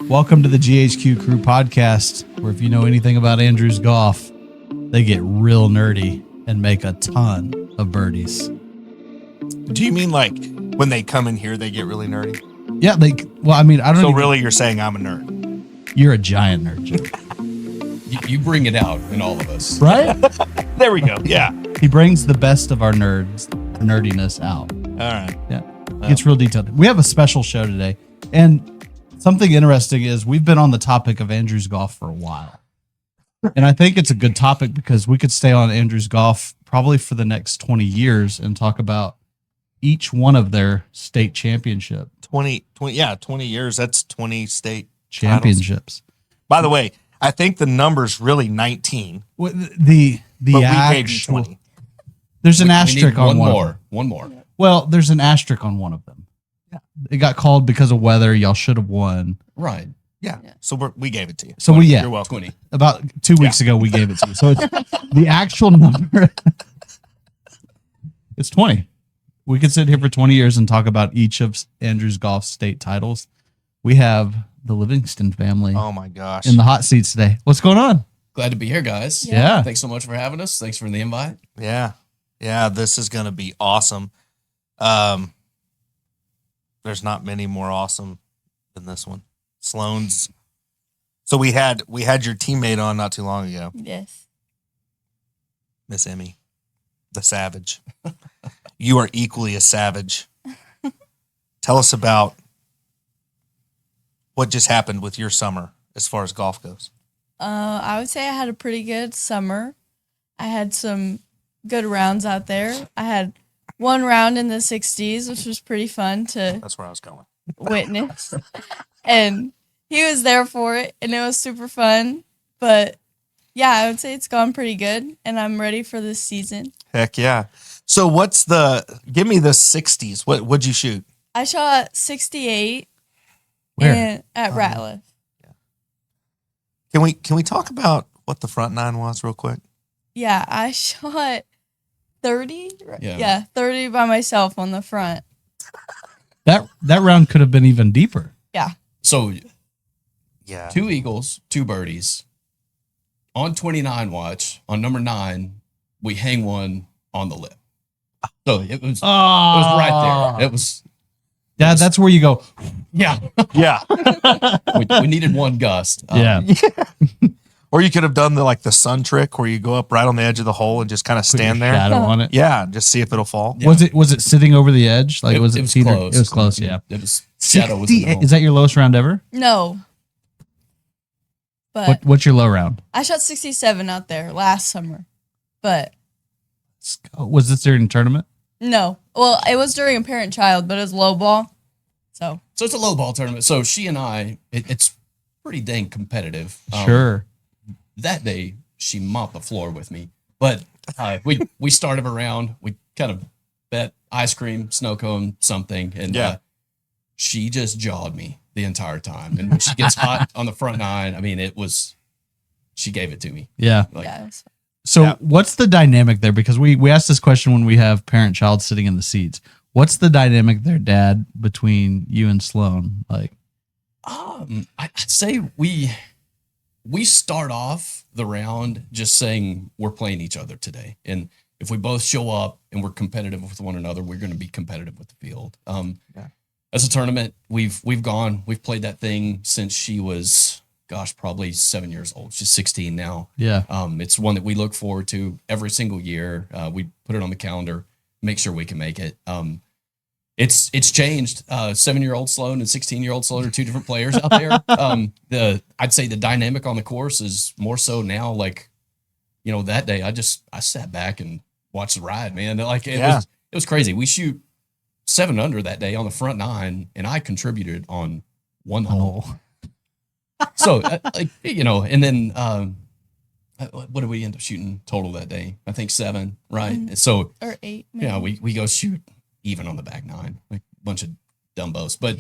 Welcome to the GHQ Crew podcast, where if you know anything about Andrew's golf, they get real nerdy and make a ton of birdies. Do you mean like when they come in here, they get really nerdy? Yeah, I don't So even, really, you're saying I'm a nerd? You're a giant nerd, Joe. You bring it out in all of us. Right? There we go. Yeah. He brings the best of our nerdiness out. All right. Yeah. It's real detailed. We have a special show today. And something interesting is we've been on the topic of Andrew's golf for a while. And I think it's a good topic because we could stay on Andrew's golf probably for the next 20 years and talk about each one of their state championship 20 years. That's 20 state championships. titles. By the way, I think the number's really 19. Well, the But we gave you actual 20. there's an We asterisk need on one one. more. One more. Well, there's an asterisk on one of them. Yeah. It got called because of weather. Y'all should have won. Right. Yeah. So we gave it to you. So You're welcome. 20. about 2 weeks ago we gave it to you. So it's the actual number. It's 20. We could sit here for 20 years and talk about each of Andrew's golf state titles. We have the Livingston family Oh my gosh. in the hot seats today. What's going on? Glad to be here, guys. Yeah. Thanks so much for having us. Thanks for the invite. Yeah. Yeah. This is going to be awesome. There's not many more awesome than this one. Sloan's. So we had your teammate on not too long ago, Yes. Miss Emmy, the savage. You are equally a savage. Tell us about what just happened with your summer as far as golf goes. I would say I had a pretty good summer. I had some good rounds out there. I had one round in the 60s, which was pretty fun to That's where I was going. witness. And he was there for it, and it was super fun. But yeah, I would say it's gone pretty good, and I'm ready for this season. Heck yeah. So give me the 60s. What'd you shoot? I shot 68 Where? at Ratliff. Can we talk about what the front nine was real quick? Yeah, I shot 30. Yeah. 30 by myself on the front. That round could have been even deeper. Yeah. So Yeah. 2 eagles, 2 birdies. On 29 watch, on number 9, we hang one on the lip. So it was right there. It was Yeah, that's where you go. yeah. Yeah. we needed one gust. Yeah. Or you could have done the sun trick where you go up right on the edge of the hole and just kind of Put your stand there. shadow on it. Yeah, just see if it'll fall. Yeah. Was it sitting over the edge? Like It was was teeter- close. It was close. Yeah. It was shadow was in the 68 hole. Is that your lowest round ever? No. But What's your low round? I shot 67 out there last summer. But Was this during a tournament? no. Well, it was during a parent-child, but it was low ball. So, So it's a low ball tournament. So she and I, it's pretty dang competitive. Sure. That day she mopped the floor with me, but we started a round. We kind of bet ice cream, snow cone, something, and Yeah. she just jawed me the entire time. And when she gets hot on the front nine, I mean, she gave it to me. Yeah. Like, yeah. it was- So Yeah. what's the dynamic there? Because we asked this question when we have parent-child sitting in the seats. What's the dynamic there, Dad, between you and Sloan? Like, I'd say we start off the round just saying we're playing each other today, and if we both show up and we're competitive with one another, we're going to be competitive with the field. Yeah. As a tournament, we've played that thing since she was, probably 7 years old. She's 16 now. yeah. It's one that we look forward to every single year. We put it on the calendar, make sure we can make it. It's changed. 7-year-old Sloan and 16-year-old Sloan are 2 different players out there. I'd say the dynamic on the course is more so now. Like, that day I sat back and watched the ride, man. Like it was crazy. We shoot 7 under that day on the front nine, and I contributed on one hole. So and then what did we end up shooting total that day? I think 7, right? Mhm. So or 8. Maybe. yeah, we go shoot even on the back nine, like a bunch of dumbos. But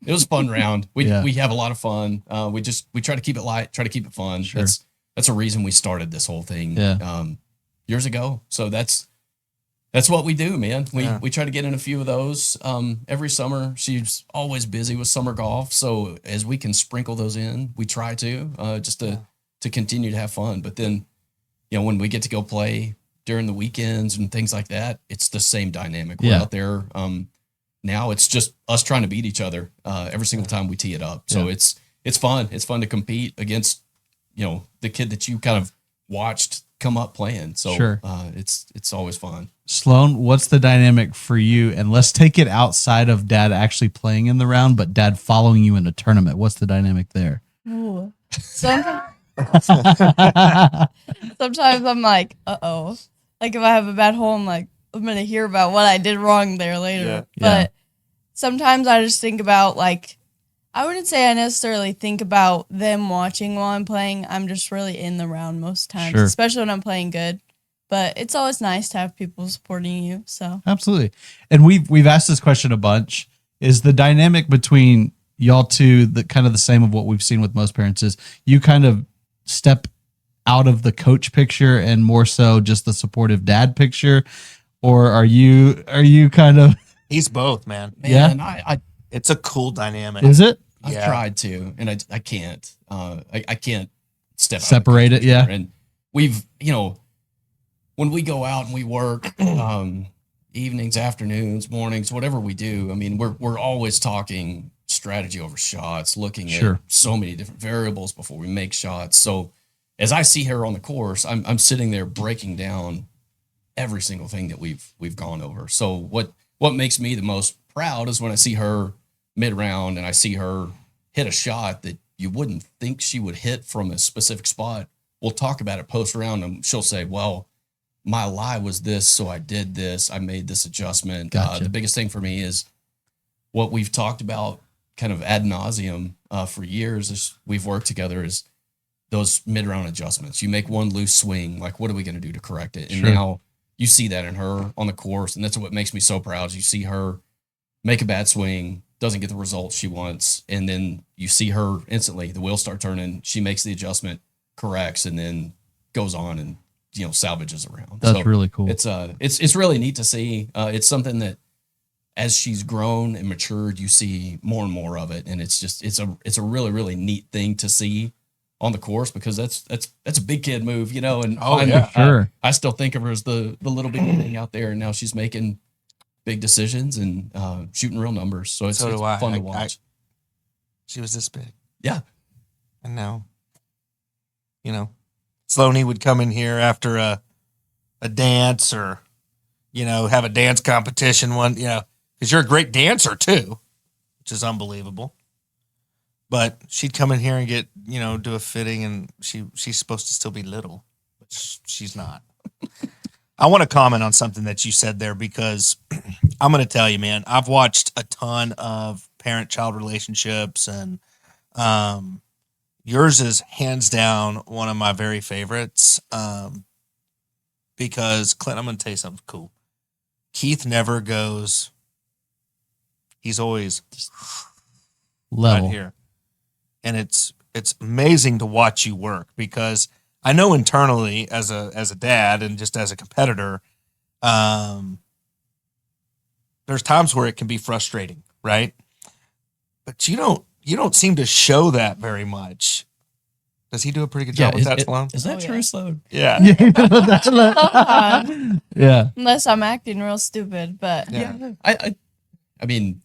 it was a fun round. We have a lot of fun. We try to keep it light, try to keep it fun. Sure. That's a reason we started this whole thing Yeah. years ago. So that's That's what we do, man. We Yeah. we try to get in a few of those every summer. She's always busy with summer golf, so as we can sprinkle those in, we try to just to continue to have fun. But then, when we get to go play during the weekends and things like that, it's the same dynamic. We're Yeah. out there. Now it's just us trying to beat each other every single time we tee it up. So Yeah. it's fun. It's fun to compete against the kid that you kind of watched come up playing. So Sure. it's always fun. Sloan, what's the dynamic for you? And let's take it outside of dad actually playing in the round, but dad following you in a tournament. What's the dynamic there? Ooh. Sometimes I'm like, uh-oh. Like if I have a bad hole, I'm like, I'm going to hear about what I did wrong there later. Yeah. But sometimes I just think about like, I wouldn't say I necessarily think about them watching while I'm playing. I'm just really in the round most times, Sure. especially when I'm playing good. But it's always nice to have people supporting you. So Absolutely. And we've asked this question a bunch. Is the dynamic between y'all two the kind of the same of what we've seen with most parents is you kind of step out of the coach picture and more so just the supportive dad picture? Or are you kind of He's both, man. Yeah. Man, I It's a cool dynamic. is it? I've Yeah. tried to, and I can't. I can't step out of the Separate it, picture. yeah. And we've, when we go out and we work, evenings, afternoons, mornings, whatever we do. I mean, we're always talking strategy over shots, looking Sure. at so many different variables before we make shots. So as I see her on the course, I'm sitting there breaking down every single thing that we've gone over. So what makes me the most proud is when I see her mid round and I see her hit a shot that you wouldn't think she would hit from a specific spot. We'll talk about it post round and she'll say, well, my lie was this, so I did this. I made this adjustment. Gotcha. The biggest thing for me is what we've talked about kind of ad nauseum for years as we've worked together is those mid-round adjustments. You make one loose swing, like what are we going to do to correct it? And Sure. now you see that in her on the course, and that's what makes me so proud is you see her make a bad swing, doesn't get the results she wants, and then you see her instantly, the wheels start turning, she makes the adjustment, corrects, and then goes on and salvages around. That's So really cool. it's really neat to see. It's something that as she's grown and matured, you see more and more of it, and it's a really really neat thing to see on the course because that's a big kid move, and Oh, finally, yeah. Sure. I still think of her as the little big thing out there, and now she's making big decisions and shooting real numbers. So it's So do I. fun to I- watch. She was this big. Yeah. And now, Sloaney would come in here after a dance or, have a dance competition because you're a great dancer too, which is unbelievable. But she'd come in here and get, do a fitting and she's supposed to still be little, but she's not. I want to comment on something that you said there because I'm going to tell you, man, I've watched a ton of parent-child relationships and yours is hands down one of my very favorites because, Clint, I'm going to tell you something cool. Keith never goes, he's always Level. right here. And it's amazing to watch you work because I know internally as a dad and just as a competitor, there's times where it can be frustrating, right? But you don't seem to show that very much. Does he do a pretty good job with that, Sloan? Is that Oh, true, yeah. Sloan? Yeah. Yeah. unless I'm acting real stupid, but Yeah. I mean,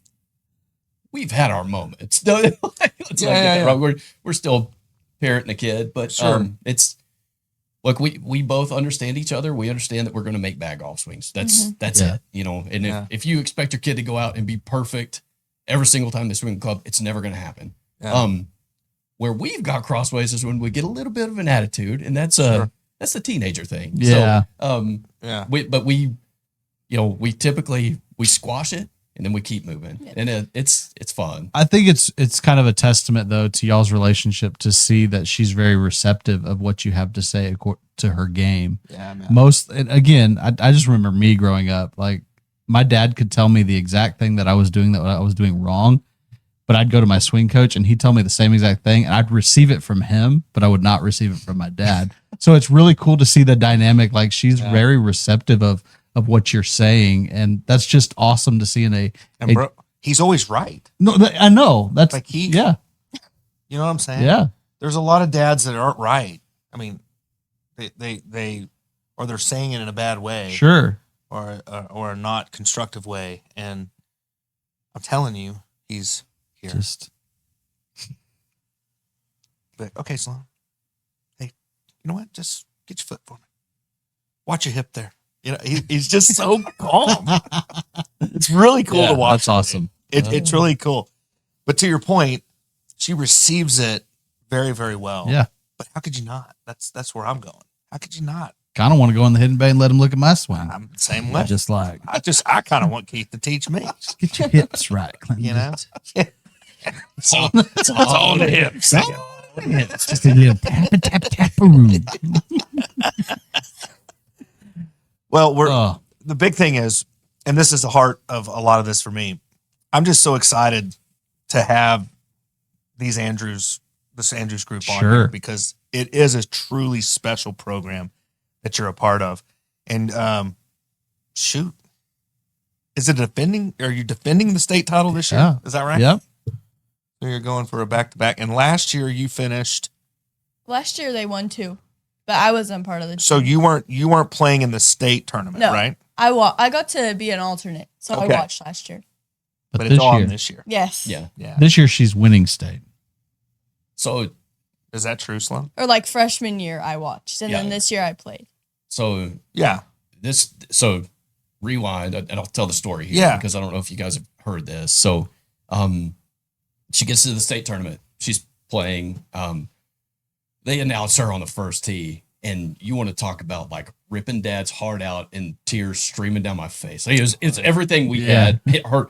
we've had our moments. Let's not get that Yeah. wrong. We're still parenting a kid, but Sure. it's look, we both understand each other. We understand that we're going to make bad golf swings. That's Yeah. it, And Yeah. if you expect your kid to go out and be perfect every single time they swing the club, it's never going to happen. Yeah. Where we've got crossways is when we get a little bit of an attitude, and that's the teenager thing. Yeah. So, Yeah. we typically we squash it and then we keep moving, and it's fun. I think it's kind of a testament though to y'all's relationship to see that she's very receptive of what you have to say to her game. Yeah, man. And again, I just remember me growing up, like my dad could tell me the exact thing that I was doing wrong, but I'd go to my swing coach and he'd tell me the same exact thing and I'd receive it from him, but I would not receive it from my dad. So it's really cool to see the dynamic. Like she's very receptive of of what you're saying, and that's just awesome to see in a. And bro, he's always right. No, I know that's Like yeah, you know what I'm saying? yeah, There's a lot of dads that aren't right. I mean, or they're saying it in a bad way, sure. or a not constructive way. And I'm telling you, he's here. Just But okay, Sloan. Hey, you know what? Just get your foot for me. Watch your hip there. You know, he's just so calm. It's really cool to watch. That's awesome. It's really cool. But to your point, she receives it very, very well. Yeah. But how could you not? That's where I'm going. How could you not? Kind of want to go in the hidden bay and let him look at my swing. I'm the same way. Just like I kind of want Keith to teach me. get your hips right, Clinton. You know, It's all the hips. It's just a little tap. Well, the big thing is, and this is the heart of a lot of this for me. I'm just so excited to have this Andrews group on here because it is a truly special program that you're a part of. And shoot, are you defending the state title this year? Yeah. Is that right? Yep. So you're going for a back-to-back. And last year you finished. Last year they won 2, but I wasn't part of the team. So you weren't playing in the state tournament, No. right? I got to be an alternate, so Okay. I watched last year. But it's on this year. Yes. Yeah. Yeah. This year she's winning state. So Is that true, Sloan? Or like freshman year I watched, and then this year I played. Yeah. So rewind, and I'll tell the story here Yeah. because I don't know if you guys have heard this. So she gets to the state tournament. She's playing. They announce her on the first tee, and you want to talk about like ripping Dad's heart out and tears streaming down my face. It's everything we had. Hit her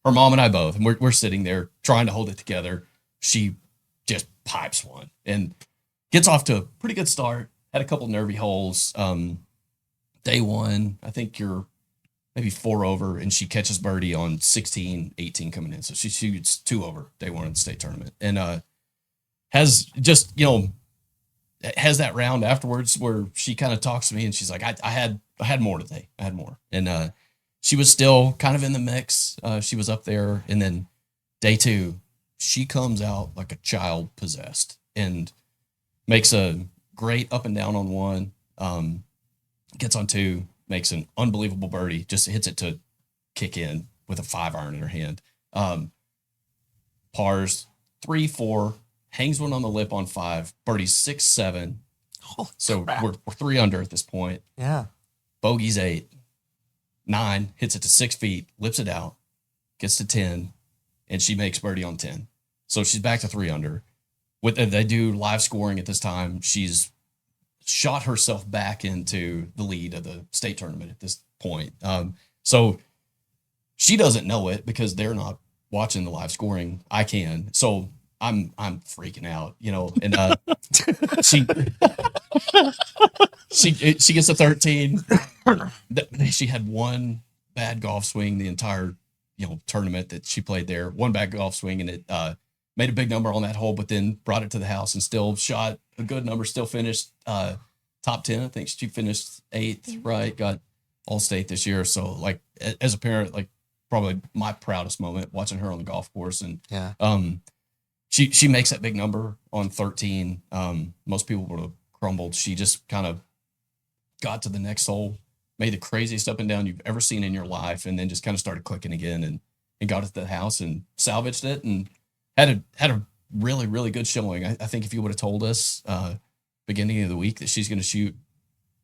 mom and I both, and we're sitting there trying to hold it together. She just pipes one and gets off to a pretty good start. Had a couple nervy holes. Day one, I think you're maybe 4 over, and she catches birdie on 16, 18 coming in. So she shoots 2 over day one in the state tournament, and has just has that round afterwards where she kind of talks to me and she's like, I had more today. I had more, and she was still kind of in the mix. She was up there, and then day 2, she comes out like a child possessed and makes a great up and down on 1. Gets on 2, makes an unbelievable birdie, just hits it to kick in with a 5-iron in her hand. Pars 3, 4, hangs one on the lip on 5, birdies 6, 7. Holy So crap. we're 3 under at this point. Yeah. Bogeys 8, 9, hits it to 6 feet, lips it out, gets to 10, and she makes birdie on 10. So she's back to 3 under. They do live scoring at this time. She's shot herself back into the lead of the state tournament at this point. So she doesn't know it because they're not watching the live scoring. I can. So I'm freaking out, and she gets a 13. She had one bad golf swing the entire tournament that she played there. One bad golf swing, and it made a big number on that hole, but then brought it to the house and still shot a good number. Still finished top 10. I think she finished 8th. Right, got all state this year. So like as a parent, like probably my proudest moment watching her on the golf course. And Yeah. She makes that big number on 13. Most people would have crumbled. She just kind of got to the next hole, made the craziest up and down you've ever seen in your life, and then just kind of started clicking again and got it to the house and salvaged it and had a really, really good showing. I think if you would have told us beginning of the week that she's going to shoot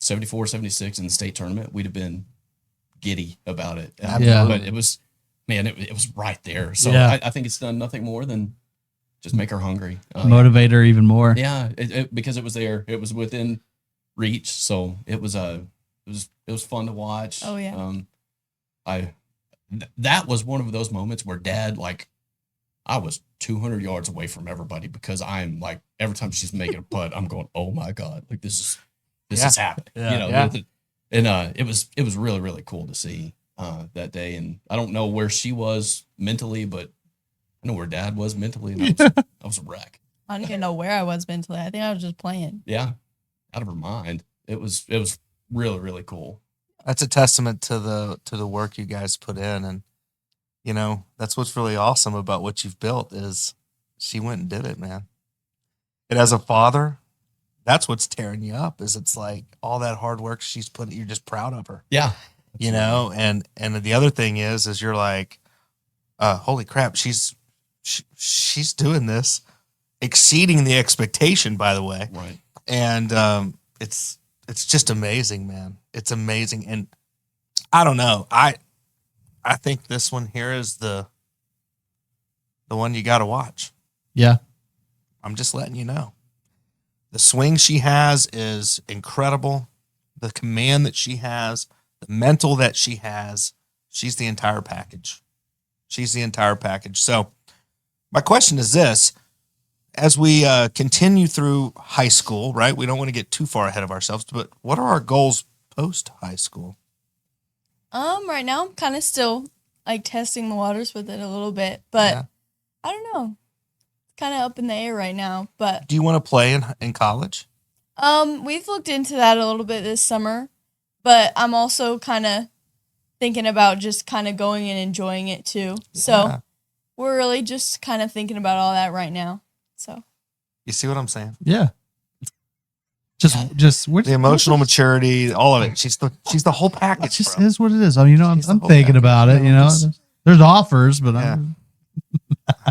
74, 76 in the state tournament, we'd have been giddy about it. Yeah. But it was right there. So Yeah. I think it's done nothing more than just make her hungry. Motivate her even more. Yeah, because it was there. It was within reach. So it was fun to watch. Oh, yeah. That was one of those moments where Dad, like, I was 200 yards away from everybody because I'm like, every time she's making a putt, I'm going, oh my God, like this is happening. Yeah. And it was really, really cool to see that day. And I don't know where she was mentally, but I know where Dad was mentally. And I was a wreck. I don't even know where I was mentally. I think I was just playing. Yeah. Out of her mind. It was really, really cool. That's a testament to the work you guys put in, and that's what's really awesome about what you've built is she went and did it, man. And as a father, that's what's tearing you up. Is it's like all that hard work she's put. You're just proud of her, Yeah. And the other thing is you're like, holy crap, she's doing this, exceeding the expectation. By the way, Right. And it's just amazing, man. It's amazing. And I don't know. I think this one here is the one you got to watch. Yeah. I'm just letting you know. The swing she has is incredible. The command that she has, the mental that she has, she's the entire package. So my question is this. As we continue through high school, right? We don't want to get too far ahead of ourselves, but what are our goals post high school? Right now I'm kind of still like testing the waters with it a little bit, but Yeah. I don't know. It's kind of up in the air right now, but Do you want to play in college? we've looked into that a little bit this summer, but I'm also kind of thinking about just kind of going and enjoying it too. Yeah. So we're really just kind of thinking about all that right now. So You see what I'm saying? Yeah. Just The emotional maturity, all of it. She's the whole It package. just bro. is what it is. I mean, She's the I'm whole thinking package, about it. just- There's offers, but Yeah.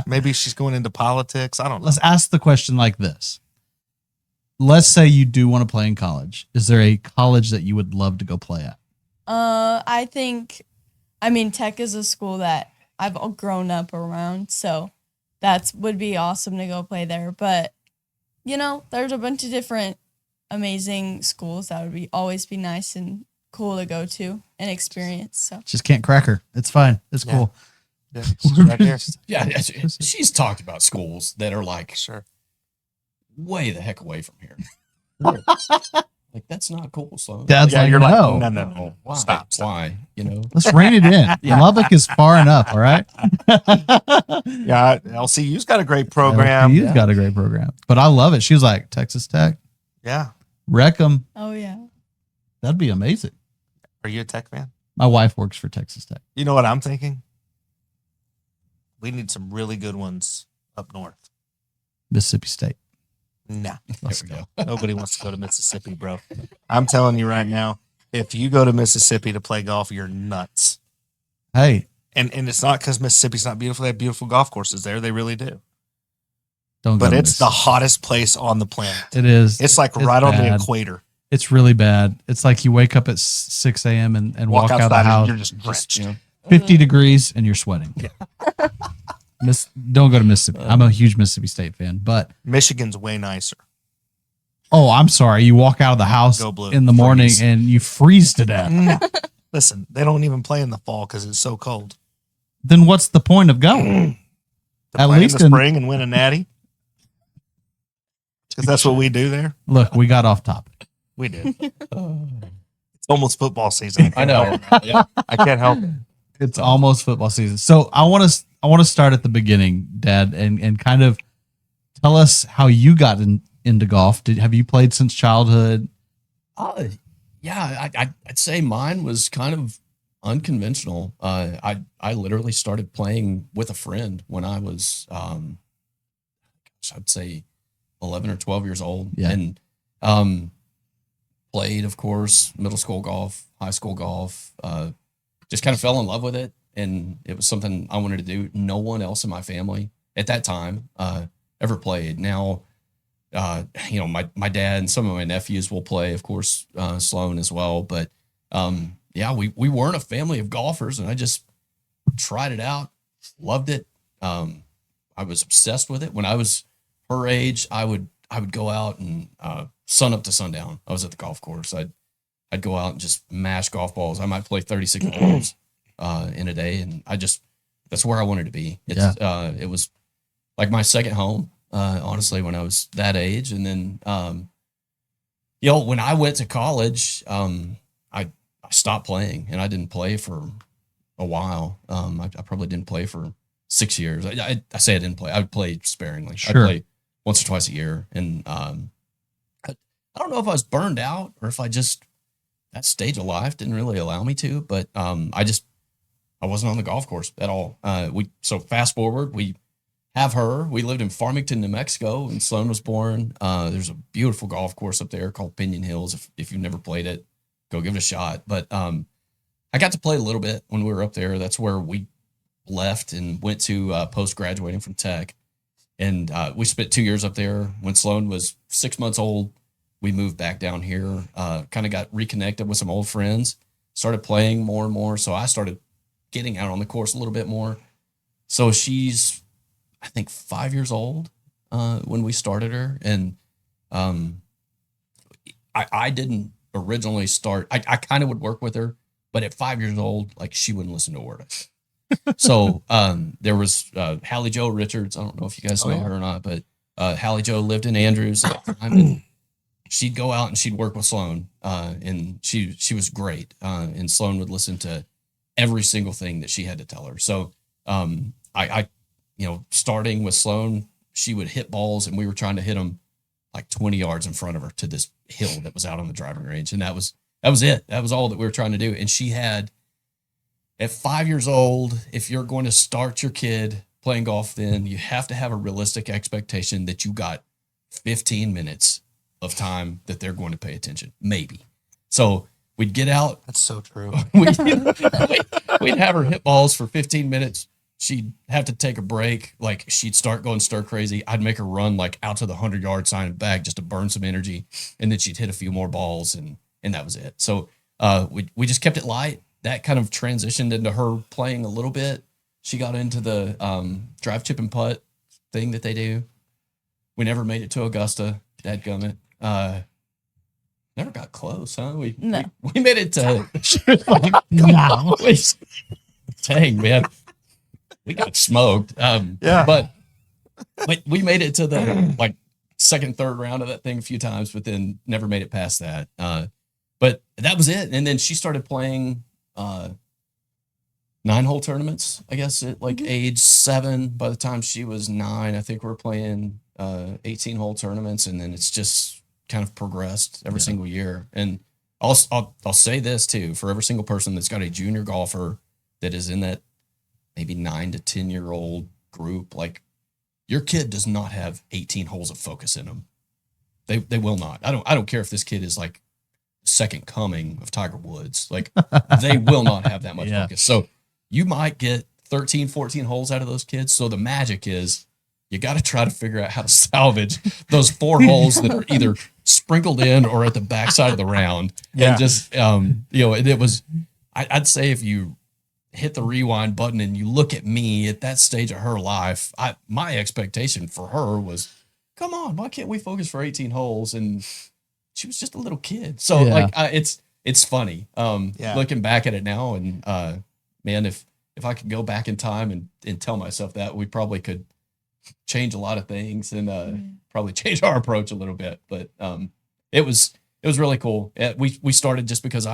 Maybe she's going into politics. I don't know. let's ask the question like this. Let's say you do want to play in college. Is there a college that you would love to go play at? I mean, Tech is a school that I've all grown up around, so would be awesome to go play there. But there's a bunch of different amazing schools that would always be nice and cool to go to and experience. So Just can't crack her. It's fine. It's Yeah. cool. Yeah, she's right here. Yeah. She's talked about schools that are like Sure. way the heck away from here. Like, that's not cool. So Dad's like, you're no. like, no. why? Stop. Why? Let's rein it in. Lubbock is far enough. All right. Yeah, LCU's got a great program. You've got a great program, but I love it. She was like, Texas Tech, Yeah. wreck 'em. oh yeah, That'd be amazing. Are you a Tech fan? My wife works for Texas Tech. You know what I'm thinking? We need some really good ones up north. Mississippi State. Nah, There we go. nobody wants to go to Mississippi, bro. I'm telling you right now, if you go to Mississippi to play golf, you're nuts. Hey, And it's not because Mississippi's not beautiful. They have beautiful golf courses there. They really do. don't go But to it's the Mississippi. hottest place on the planet. It is. It's like It's right on the bad. equator. It's really bad. It's like you wake up at 6 a.m. and walk out of the outside house, and you're just drenched. 50 degrees, and you're sweating. Don't go to Mississippi. I'm a huge Mississippi State fan, but Michigan's way nicer. I'm sorry. You walk out of the house Go Blue. in the morning Freeze. and you freeze to death. No. Listen, they don't even play in the fall because it's so cold. Then what's the point of going? To At play least in the in- spring and win a natty. Because that's what we do there. Look, we got off topic. We do. It's almost football season. I know. Yeah. I can't help it. It's almost football season. So I want to start at the beginning, Dad, and kind of tell us how you got into golf. Have you played since childhood? Yeah, I'd say mine was kind of unconventional. I literally started playing with a friend when I was, I'd say 11 or 12 years old. Yeah. And played, of course, middle school golf, high school golf, just kind of fell in love with it. And it was something I wanted to do. No one else in my family at that time ever played. Now, my dad and some of my nephews will play, of course, Sloan as well. But we weren't a family of golfers, and I just tried it out, loved it. I was obsessed with it. When I was her age, I would go out and sun up to sundown. I was at the golf course. I'd go out and just mash golf balls. I might play 36 balls in a day, and that's where I wanted to be. It was like my second home. Honestly, when I was that age. And then, when I went to college, I stopped playing, and I didn't play for a while. I probably didn't play for 6 years. I say I didn't play. I would play sparingly. Sure. I'd play once or twice a year. And I don't know if I was burned out or if I just that stage of life didn't really allow me to, but I wasn't on the golf course at all. So fast forward, we have her. We lived in Farmington, New Mexico, and Sloan was born. There's a beautiful golf course up there called Pinion Hills. If you've never played it, go give it a shot. But I got to play a little bit when we were up there. That's where we left and went to post graduating from Tech. And we spent 2 years up there. When Sloan was 6 months old, we moved back down here, kind of got reconnected with some old friends, started playing more and more. So I started getting out on the course a little bit more. So she's, I think, 5 years old when we started her. And I didn't originally start. I kind of would work with her, but at 5 years old, like, she wouldn't listen to a word I said. So there was Hallie Joe Richards. I don't know if you guys know her or not, but Hallie Joe lived in Andrews at the time. And she'd go out and she'd work with Sloan, and she was great. And Sloan would listen to every single thing that she had to tell her. So I starting with Sloan, she would hit balls, and we were trying to hit them like 20 yards in front of her to this hill that was out on the driving range, and that was it. That was all that we were trying to do. And she had, at 5 years old, if you're going to start your kid playing golf, then you have to have a realistic expectation that you got 15 minutes of time that they're going to pay attention, maybe. So we'd get out. That's so true. we'd have her hit balls for 15 minutes. She'd have to take a break. Like, she'd start going stir crazy. I'd make her run like out to the 100-yard sign and back just to burn some energy. And then she'd hit a few more balls, and that was it. So we just kept it light. That kind of transitioned into her playing a little bit. She got into the drive, chip, and putt thing that they do. We never made it to Augusta. Dadgummit. Never got close, huh? We made it to. No. Dang, man. We got smoked. Yeah. But we made it to the like second, third round of that thing a few times, but then never made it past that. But that was it. And then she started playing 9-hole tournaments, I guess, at like age 7. By the time she was 9, I think we were playing 18-hole tournaments, and then it's just kind of progressed every single year. And I'll say this too, for every single person that's got a junior golfer that is in that maybe 9 to 10-year-old group, like, your kid does not have 18 holes of focus in them. They will not. I don't care if this kid is like second coming of Tiger Woods. Like, they will not have that much focus. So you might get 13, 14 holes out of those kids. So the magic is you got to try to figure out how to salvage those 4 holes that are either sprinkled in or at the backside of the round. Yeah. And just, it was, I'd say if you hit the rewind button and you look at me at that stage of her life, my expectation for her was, come on, why can't we focus for 18 holes? And she was just a little kid. So it's funny. Looking back at it now, and man, if I could go back in time and tell myself that, we probably could change a lot of things and probably change our approach a little bit. But it was really cool. We started just because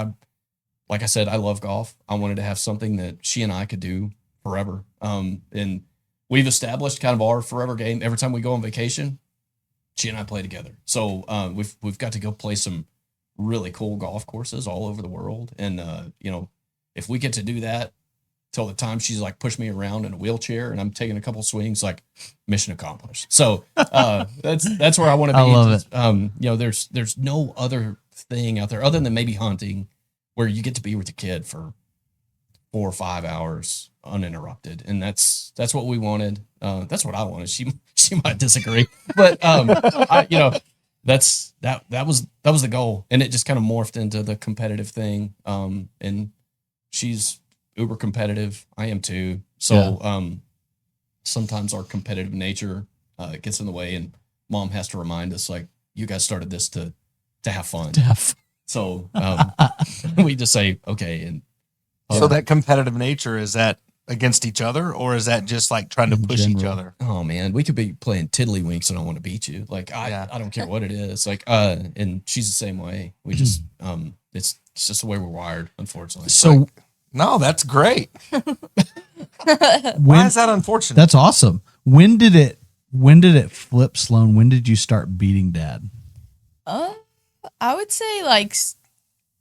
like I said, I love golf. I wanted to have something that she and I could do forever. And we've established kind of our forever game. Every time we go on vacation, she and I play together. So we've got to go play some really cool golf courses all over the world. And if we get to do that till the time she's like pushed me around in a wheelchair and I'm taking a couple swings, like, mission accomplished. So that's where I want to be. I love it. There's no other thing out there other than maybe hunting, where you get to be with the kid for 4 or 5 hours uninterrupted. And that's what we wanted. That's what I wanted. She might disagree, but that was the goal. And it just kind of morphed into the competitive thing. And she's uber competitive. I am too. So, sometimes our competitive nature, gets in the way, and Mom has to remind us, like, you guys started this to have fun. So we just say, okay. And so that competitive nature, is that against each other, or is that just like trying to push each other? Oh man, we could be playing tiddlywinks and I want to beat you. Like, I don't care what it is. Like, and she's the same way. We just, it's just the way we're wired, unfortunately. So no, that's great. Why is that unfortunate? That's awesome. When did it flip, Sloan? When did you start beating Dad? I would say like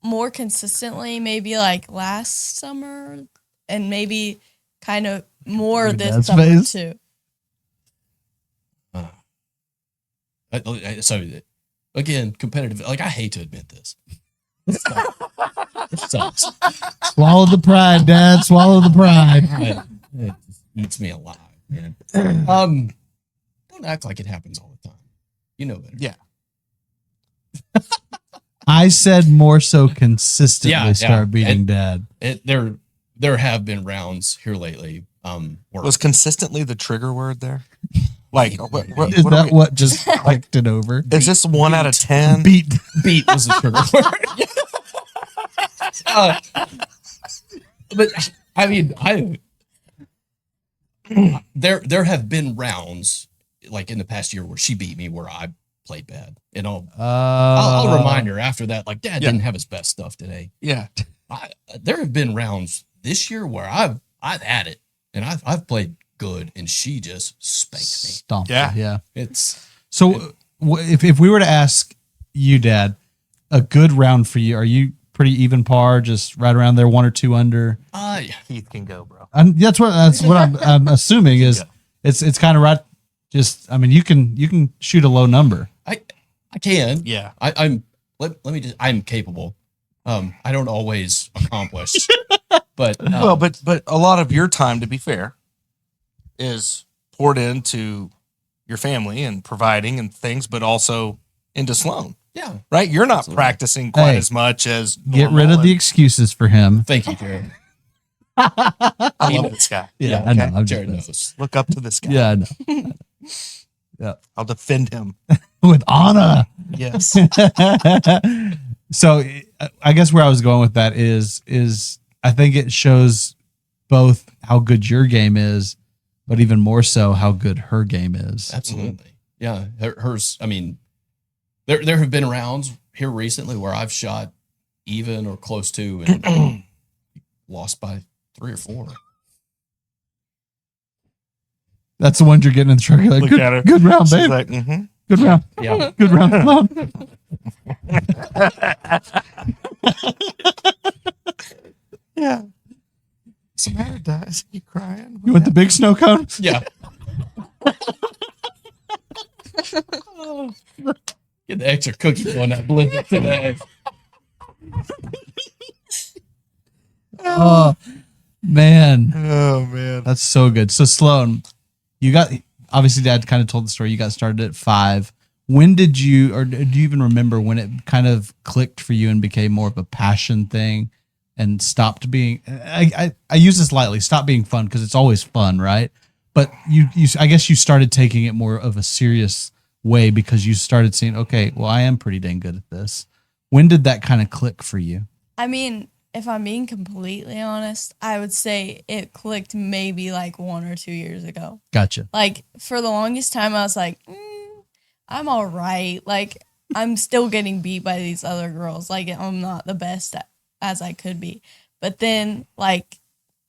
more consistently, maybe like last summer, and maybe kind of more Your this dad's summer face? too. So again, competitive. Like, I hate to admit this. It sucks. Swallow the pride, Dad. Swallow the pride. It just eats me alive, man. Don't act like it happens all the time. You know better. Yeah. I said more so consistently Yeah, start beating and- Dad. There have been rounds here lately. Where Was consistently the trigger word there? Like, what Is are that we- what just clicked it over? is this 1 out of 10? Beat. beat was a trigger word. But I mean, there have been rounds like in the past year where she beat me where I played bad, and I'll remind her after that, like, Dad Yeah. didn't have his best stuff today. Yeah. There have been rounds this year where I've had it and I've played good, and she just spanked me. Stomp. Yeah. Yeah. It's So if we were to ask you, Dad, a good round for you, are you pretty even par, just right around there, 1 or 2 under? Keith can go, bro. That's what I'm assuming is it's kind of right. Just, I mean, you can shoot a low number. I can. Yeah. Let me just, I'm capable. I don't always accomplish, but Well, but a lot of your time, to be fair, is poured into your family and providing and things, but also into Sloan, yeah. right? You're not Absolutely. practicing quite Hey, as much as Get rid normal, of the and excuses for him. Thank you, Jared. I love this guy. Yeah, okay? I know. I'm just Jared messing. knows. Look up to this guy. Yeah, I know. I'll defend him. With honor. Yes. So I guess where I was going with that is I think it shows both how good your game is, but even more so how good her game is. Absolutely. Yeah. Hers, I mean, there have been rounds here recently where I've shot even or close to and lost by 3 or 4. That's the one you're getting in the truck. You're like, Look good, at her. good round, She's babe. like, mm-hmm. Good round. Yeah. Good round. Come on. Yeah. What's the matter, Dice? You crying? You want the big snow cone? Yeah. Get the extra cookies on that blizzard today. Oh, man. Oh man. That's so good. So Sloan, you got, obviously Dad kind of told the story. You got started at 5. When did you, or do you even remember when it kind of clicked for you and became more of a passion thing and stopped being, I use this lightly, stop being fun because it's always fun, right? But you, I guess you started taking it more of a serious way because you started seeing, okay, well, I am pretty dang good at this. When did that kind of click for you? I mean, if I'm being completely honest, I would say it clicked maybe like 1 or 2 years ago. Gotcha. Like, for the longest time, I was like, I'm all right. Like, I'm still getting beat by these other girls. Like, I'm not the best as I could be. But then, like,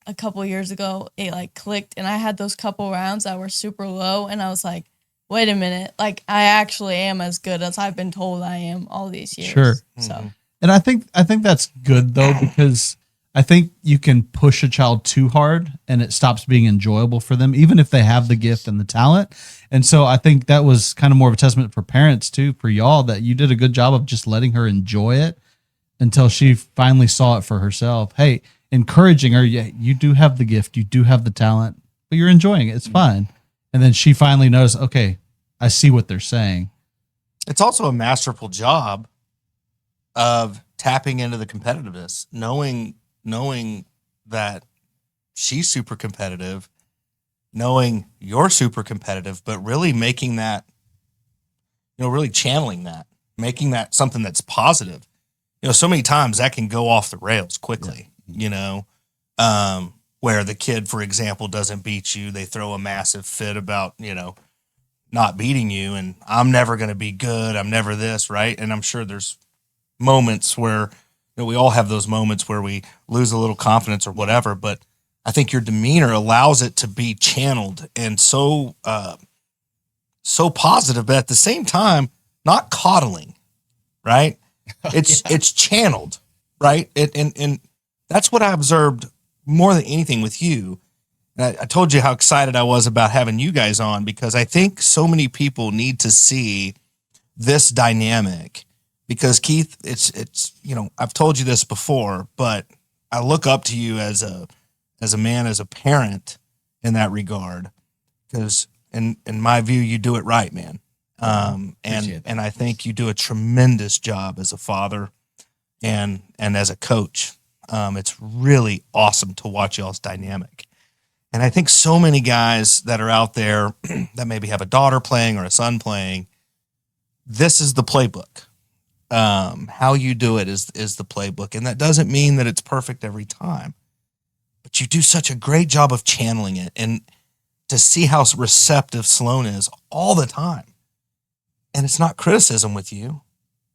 a couple years ago, it, like, clicked, and I had those couple rounds that were super low, and I was like, wait a minute. Like, I actually am as good as I've been told I am all these years. Sure. So, And I think that's good though, because I think you can push a child too hard and it stops being enjoyable for them, even if they have the gift and the talent. And so I think that was kind of more of a testament for parents too, for y'all, that you did a good job of just letting her enjoy it until she finally saw it for herself. Hey, encouraging her, yeah, you do have the gift, you do have the talent, but you're enjoying it. It's fine. And then she finally knows, okay, I see what they're saying. It's also a masterful job of tapping into the competitiveness, knowing that she's super competitive, knowing you're super competitive, but really making that, really channeling that, making that something that's positive. So many times that can go off the rails quickly, where the kid, for example, doesn't beat you. They throw a massive fit about, not beating you, and I'm never going to be good. I'm never this, right? And I'm sure there's moments where we all have those moments where we lose a little confidence or whatever, but I think your demeanor allows it to be channeled and so positive, but at the same time not coddling, right? It's channeled. right? And that's what I observed more than anything with you. And I told you how excited I was about having you guys on, because I think so many people need to see this dynamic. Because Keith, it's I've told you this before, but I look up to you as a man, as a parent in that regard, because in my view, you do it right, man. And I think you do a tremendous job as a father and as a coach. It's really awesome to watch y'all's dynamic. And I think so many guys that are out there that maybe have a daughter playing or a son playing, this is the playbook. How you do it is the playbook. And that doesn't mean that it's perfect every time, but you do such a great job of channeling it, and to see how receptive Sloan is all the time. And it's not criticism with you.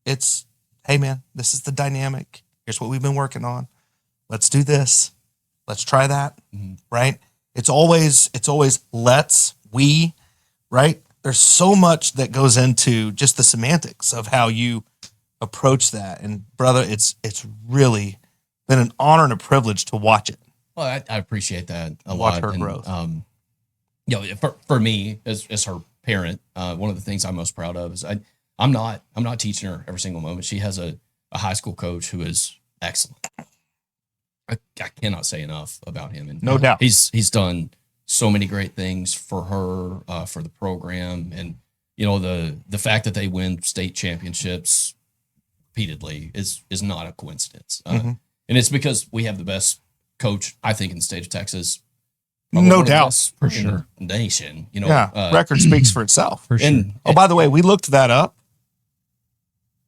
It's, hey man, this is the dynamic. Here's what we've been working on. Let's do this. Let's try that. Mm-hmm. Right. It's always we, right? There's so much that goes into just the semantics of how you approach that. And brother, it's really been an honor and a privilege to watch it. Well, I appreciate that a watch lot. Her growth. For me as her parent, one of the things I'm most proud of is I'm not teaching her every single moment. She has a high school coach who is excellent. I cannot say enough about him. And no doubt. He's done so many great things for her, for the program. And, the fact that they win state championships repeatedly is not a coincidence. And it's because we have the best coach, I think, in the state of Texas. No doubt. For sure. Nation, record speaks for itself. For sure. And, by the way, we looked that up.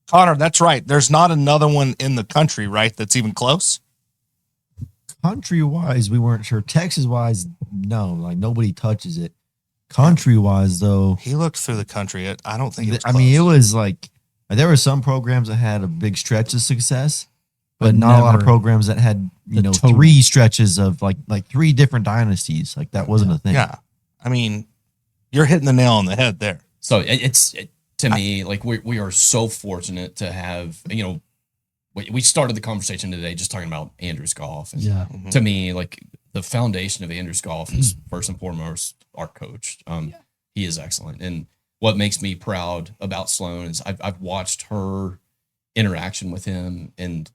Connor, that's right. There's not another one in the country, right, that's even close? Country-wise, we weren't sure. Texas-wise, no. Like, nobody touches it. Country-wise, though. He looked through the country. I don't think it was I mean, it was like, there were some programs that had a big stretch of success, but not a lot of programs that had, three stretches of like three different dynasties. Like, that wasn't a thing. Yeah. I mean, you're hitting the nail on the head there. So to me, like, we are so fortunate to have, we started the conversation today just talking about Andrews Golf. And to me, like, the foundation of Andrews Golf is first and foremost our coach. He is excellent. And what makes me proud about Sloan is I've watched her interaction with him, and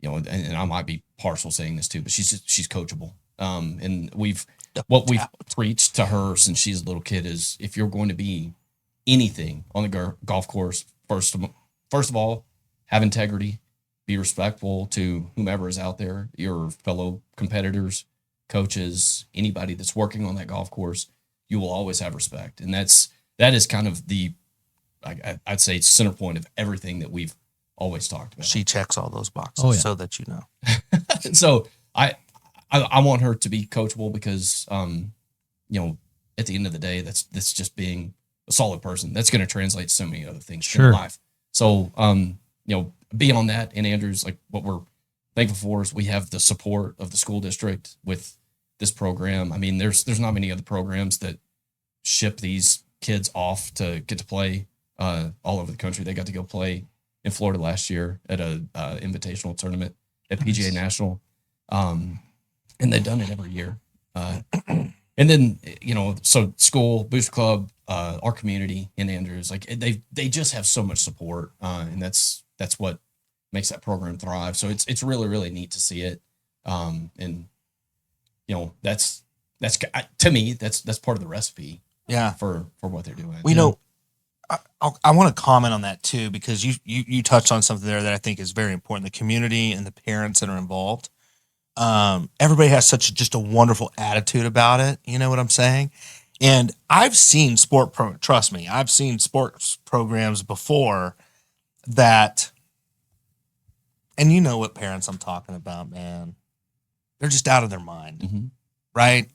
and I might be partial saying this too, but she's coachable. And we've preached to her since she's a little kid is, if you're going to be anything on the golf course, first of all, have integrity, be respectful to whomever is out there, your fellow competitors, coaches, anybody that's working on that golf course. You will always have respect, and that is kind of the, I'd say, center point of everything that we've always talked about. She checks all those boxes, so that you know. So I want her to be coachable because, at the end of the day, that's just being a solid person. That's going to translate so many other things in life. So, beyond that, in Andrews, like, what we're thankful for is we have the support of the school district with this program. I mean, there's not many other programs that ship these kids off to get to play all over the country. They got to go play in Florida last year at a invitational tournament at PGA National. And they've done it every year. And then, so school, Booster Club, our community in Andrews, like, they just have so much support. And that's what makes that program thrive. So it's really, really neat to see it. And that's to me, that's part of the recipe. Yeah. For what they're doing. I want to comment on that too, because you touched on something there that I think is very important. The community and the parents that are involved. Everybody has just a wonderful attitude about it. You know what I'm saying? And I've seen trust me, I've seen sports programs before that, and you know what parents I'm talking about, man. They're just out of their mind, right?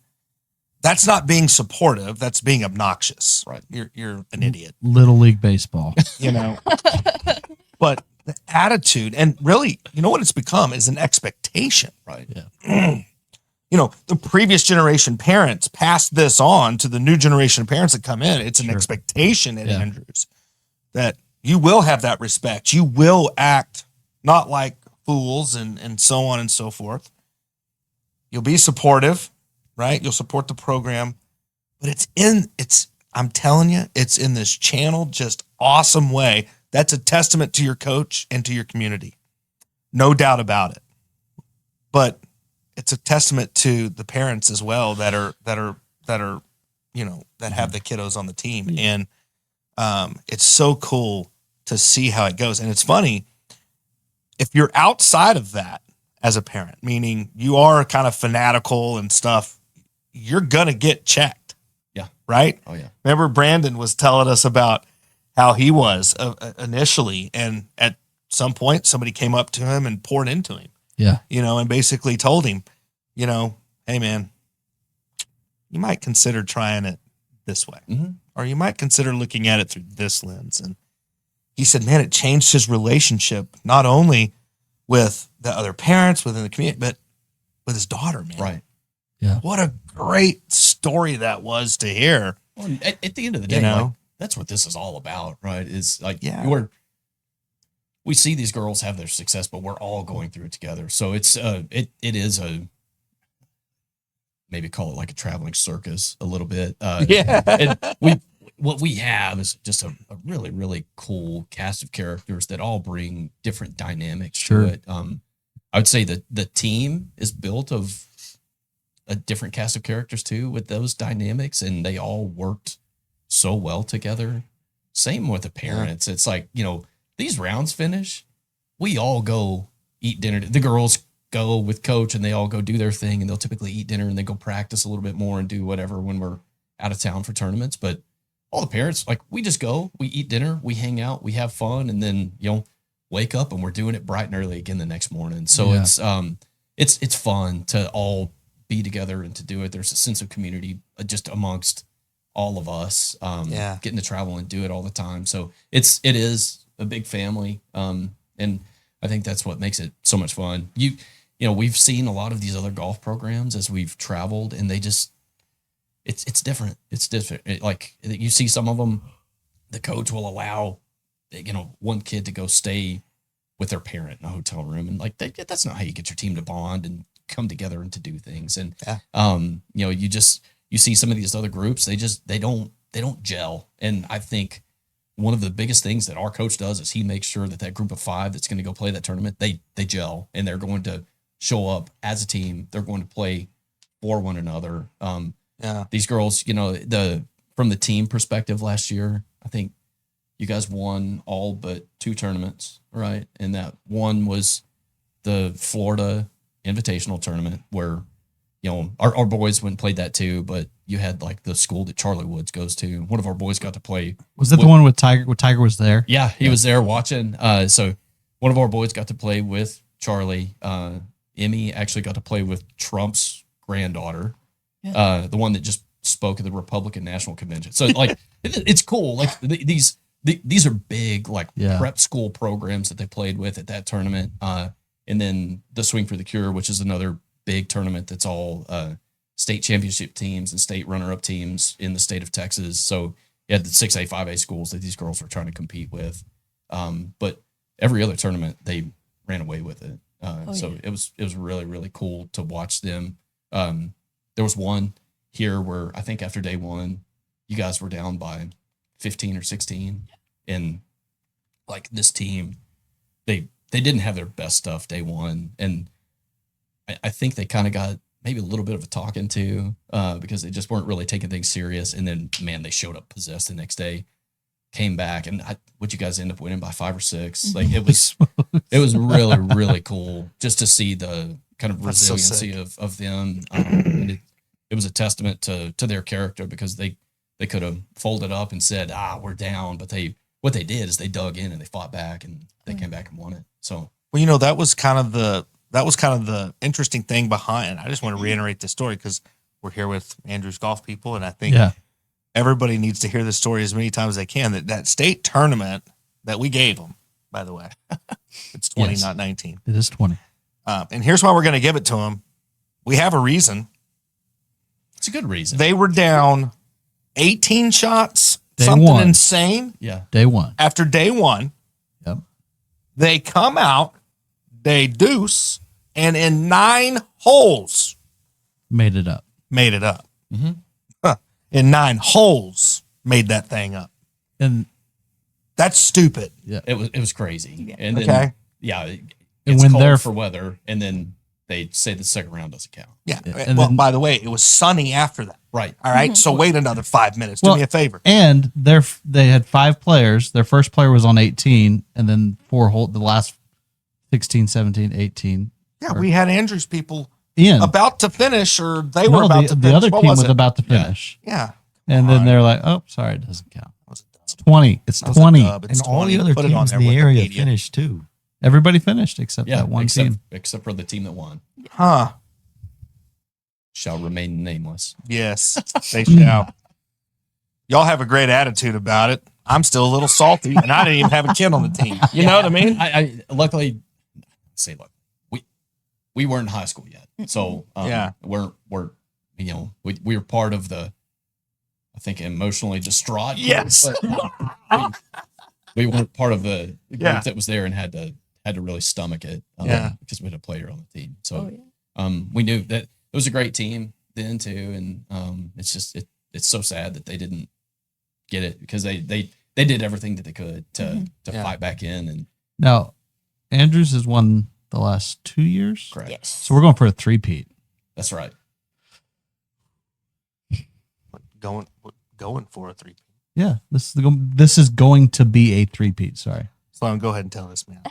That's not being supportive. That's being obnoxious. Right. You're an idiot. Little League Baseball. But the attitude, and really, you know what it's become is an expectation. Right. Yeah. The previous generation parents passed this on to the new generation of parents that come in. It's an expectation at Andrews that you will have that respect. You will act not like fools and so on and so forth. You'll be supportive, right? You'll support the program, but I'm telling you, it's in this channel, just awesome way. That's a testament to your coach and to your community. No doubt about it. But it's a testament to the parents as well that are, you know, that have the kiddos on the team. And it's so cool to see how it goes. And it's funny, if you're outside of that as a parent, meaning you are kind of fanatical and stuff, you're going to get checked. Yeah. Right? Oh, yeah. Remember Brandon was telling us about how he was initially. And at some point, somebody came up to him and poured into him. Yeah. You know, and basically told him, you know, hey, man, you might consider trying it this way. Mm-hmm. Or you might consider looking at it through this lens. And he said, man, it changed his relationship, not only with the other parents within the community, but with his daughter, man. Right. Yeah. What a great story that was to hear. Well, at the end of the day, You know? like, that's what this is all about, right? Is like, Yeah. we see these girls have their success, but we're all going through it together. So it's it is a, maybe call it like a traveling circus a little bit. And what we have is just a really, really cool cast of characters that all bring different dynamics Sure. to it. I would say that the team is built of a different cast of characters too, with those dynamics, and they all worked so well together. Same with the parents. It's like, you know, these rounds finish, we all go eat dinner. The girls go with coach and they all go do their thing, and they'll typically eat dinner and they go practice a little bit more and do whatever when we're out of town for tournaments. But all the parents, like, we just go, we eat dinner, we hang out, we have fun, and then, you know, wake up and we're doing it bright and early again the next morning. So it's fun to all be together and to do it. There's a sense of community just amongst all of us, getting to travel and do it all the time. So it is a big family. And I think that's what makes it so much fun. You know, we've seen a lot of these other golf programs as we've traveled, and they just, it's different. It's different. Like, you see some of them, the coach will allow, you know, one kid to go stay with their parent in a hotel room. And like, that's not how you get your team to bond and come together and to do things. And, you know, you see some of these other groups, they don't gel. And I think one of the biggest things that our coach does is he makes sure that group of 5 that's going to go play that tournament, they gel, and they're going to show up as a team. They're going to play for one another. These girls, you know, from the team perspective last year, I think you guys won all but 2 tournaments, right? And that one was the Florida Invitational Tournament, where, you know, our boys went and played that too, but you had like the school that Charlie Woods goes to. One of our boys got to play. Was that the one with Tiger? When Tiger was there? Yeah, he was there watching. So one of our boys got to play with Charlie. Emmy actually got to play with Trump's granddaughter, the one that just spoke at the Republican National Convention. So like, it's cool. Like these are big, like, prep school programs that they played with at that tournament. And then the Swing for the Cure, which is another big tournament that's all state championship teams and state runner-up teams in the state of Texas. So you had the 6A, 5A schools that these girls were trying to compete with. But every other tournament, they ran away with it. It was really, really cool to watch them. There was one here where I think after day 1, you guys were down by 15 or 16. And like, this team, they didn't have their best stuff day 1. And I think they kind of got maybe a little bit of a talking to, because they just weren't really taking things serious. And then, man, they showed up possessed the next day, came back, and would you guys end up winning by 5 or 6? Like, it was really, really cool just to see the kind of resiliency of them. And it was a testament to their character, because they could have folded up and said, we're down. But what they did is they dug in and they fought back, and they came back and won it. So, well, you know, that was kind of the interesting thing behind. I just want to reiterate this story because we're here with Andrew's golf people, and I think everybody needs to hear this story as many times as they can. That state tournament that we gave them, by the way, it's 20, not 19. It is 20. And here's why we're going to give it to them. We have a reason. it's a good reason. They were down 18 shots, Day something one. insane. Yeah. Day 1. After day 1, Yep. they come out, day deuce, and in 9 holes Made it up. made it up. Mhm. Huh. In 9 holes made that thing up. And That's stupid. It was crazy. Yeah. And then, Okay. yeah, And it's when cold they're- for weather, and then they say the second round doesn't count. Yeah. And Well, then- by the way, it was sunny after that. Right. All right. So wait another 5 minutes. Do Well, me a favor. And they had 5 players. Their first player was on 18, and then 4 hole the last 16, 17, 18. Yeah, we had Andrews people Ian. about to finish, or they were No, about to finish. the other What team was was it? about to finish. Yeah. And then they're like, oh, sorry, it doesn't count. That was a dub. It's 20. It's That was a 20. dub. It's And all 20. the other Put it on teams there in the with area media. finished too. Everybody finished except Yeah, that one except, team. except for the team that won. Huh. Shall remain nameless. Yes, they shall. Y'all have a great attitude about it. I'm still a little salty, and I didn't even have a kid on the team. You know what I mean? I luckily say, look, we weren't in high school yet, so Yeah. we're you know we were part of the, I think, emotionally distraught. group, Yes. but we weren't part of the group Yeah. that was there and had to really stomach it. Yeah. Because we had a player on the team, so Oh, yeah. we knew that it was a great team then too, and it's just it's so sad that they didn't get it because they did everything that they could to Yeah. fight back in and Now, Andrews has won the last 2 years. correct. Yes. So we're going for a 3-peat. That's right. Going for a 3. Yeah, this is going to be a 3-peat. Sorry. Sloan, go ahead and tell this man.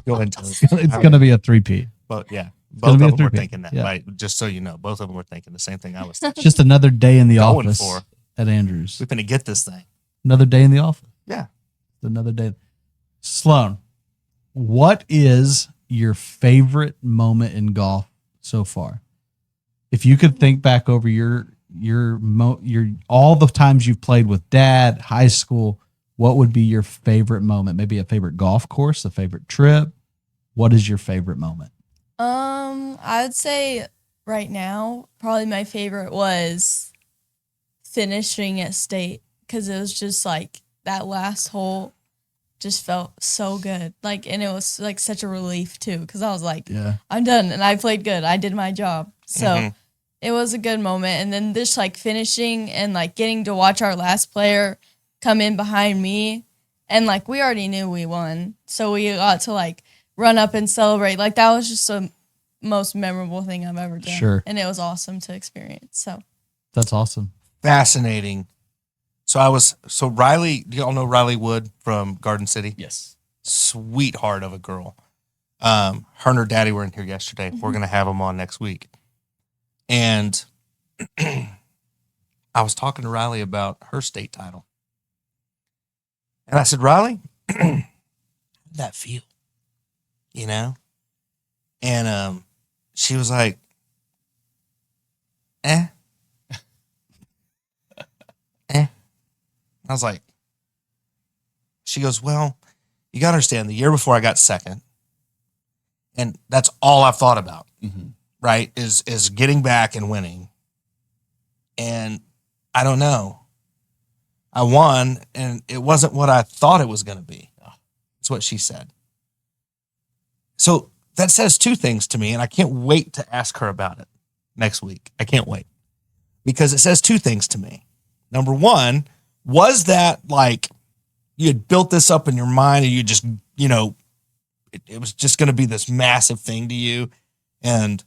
Go ahead and tell this. It's going to be a 3-peat. But yeah, gonna both be a of them were 3-peat. thinking that. Yeah. Right? Just so you know, both of them were thinking the same thing I was thinking. It's just another day in the Going office for. at Andrews. We're gonna get this thing. Another day in the office. Yeah. Another day. Sloan, what is your favorite moment in golf so far? If you could think back over your all the times you've played with Dad, high school, what would be your favorite moment? Maybe a favorite golf course, a favorite trip. What is your favorite moment? I would say right now, probably my favorite was finishing at state because it was just like that last hole just felt so good. Like, and it was like such a relief too because I was like, Yeah. I'm done and I played good. I did my job. So Mhm. it was a good moment. And then just like finishing and like getting to watch our last player come in behind me. And like we already knew we won. So we got to like run up and celebrate. Like that was just the most memorable thing I've ever done. Sure. And it was awesome to experience. So That's awesome. Fascinating. So Riley, do y'all know Riley Wood from Garden City? Yes. Sweetheart of a girl. Her and her daddy were in here yesterday. We're gonna have them on next week. And I was talking to Riley about her state title. And I said, Riley, how did that feel? You know? And she was like, eh. I was like, she goes, well, you got to understand, the year before I got second, and that's all I've thought about, Mm-hmm. right, is getting back and winning. And I don't know. I won, and it wasn't what I thought it was going to be. That's what she said. So that says 2 things to me, and I can't wait to ask her about it next week. I can't wait. Because it says 2 things to me. Number 1, was that like you had built this up in your mind and you just, you know, it was just going to be this massive thing to you, and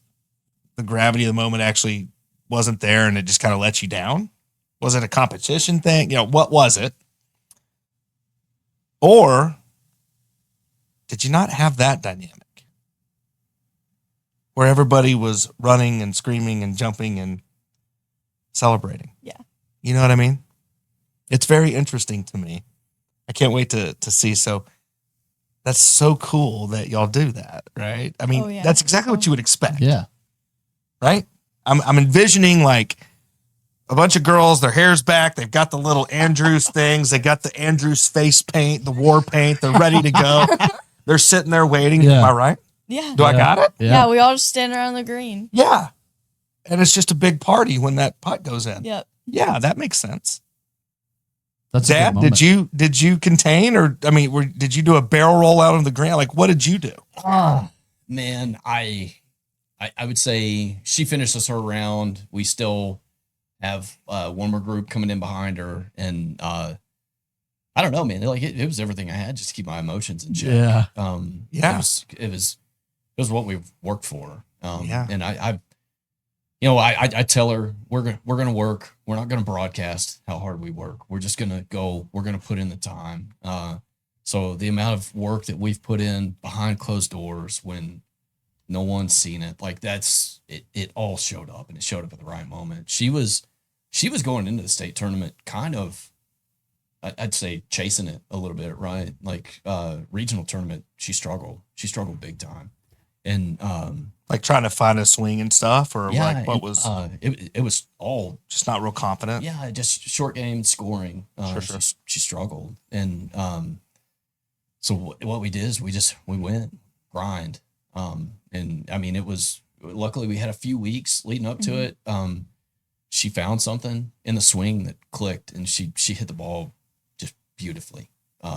the gravity of the moment actually wasn't there and it just kind of let you down? Was it a competition thing? You know, what was it? Or did you not have that dynamic where everybody was running and screaming and jumping and celebrating? Yeah. You know what I mean? It's very interesting to me. I can't wait to see. So that's so cool that y'all do that, right? I mean, Oh, yeah. that's exactly what you would expect, Yeah. right? I'm envisioning like a bunch of girls, their hair's back, they've got the little Andrews things, they got the Andrews face paint, the war paint, they're ready to go. They're sitting there waiting. Yeah. Am I right? yeah. Do I got it? Yeah. We all just stand around the green. Yeah. And it's just a big party when that putt goes in. Yep. Yeah, that makes sense. That's a good Dad, moment. did you contain, or I mean, did you do a barrel roll out on the ground? Like, what did you do? Man, I would say she finishes her round. We still have one more group coming in behind her, and I don't know, man. Like it was everything I had just to keep my emotions in check. Yeah. Yeah. It was what we worked for. Yeah. And I tell her we're gonna work. We're not gonna broadcast how hard we work. We're just gonna go. We're gonna put in the time. So the amount of work that we've put in behind closed doors when no one's seen it, like that's it. It all showed up, and it showed up at the right moment. She was going into the state tournament kind of, I'd say, chasing it a little bit, right? Like regional tournament, she struggled big time, and Like trying to find a swing and stuff, or yeah, like what was it was all just not real confident. yeah, just short game scoring. Sure. She struggled, and so what we did is we went grind, and I mean it was luckily we had a few weeks leading up to it. She found something in the swing that clicked, and she hit the ball just beautifully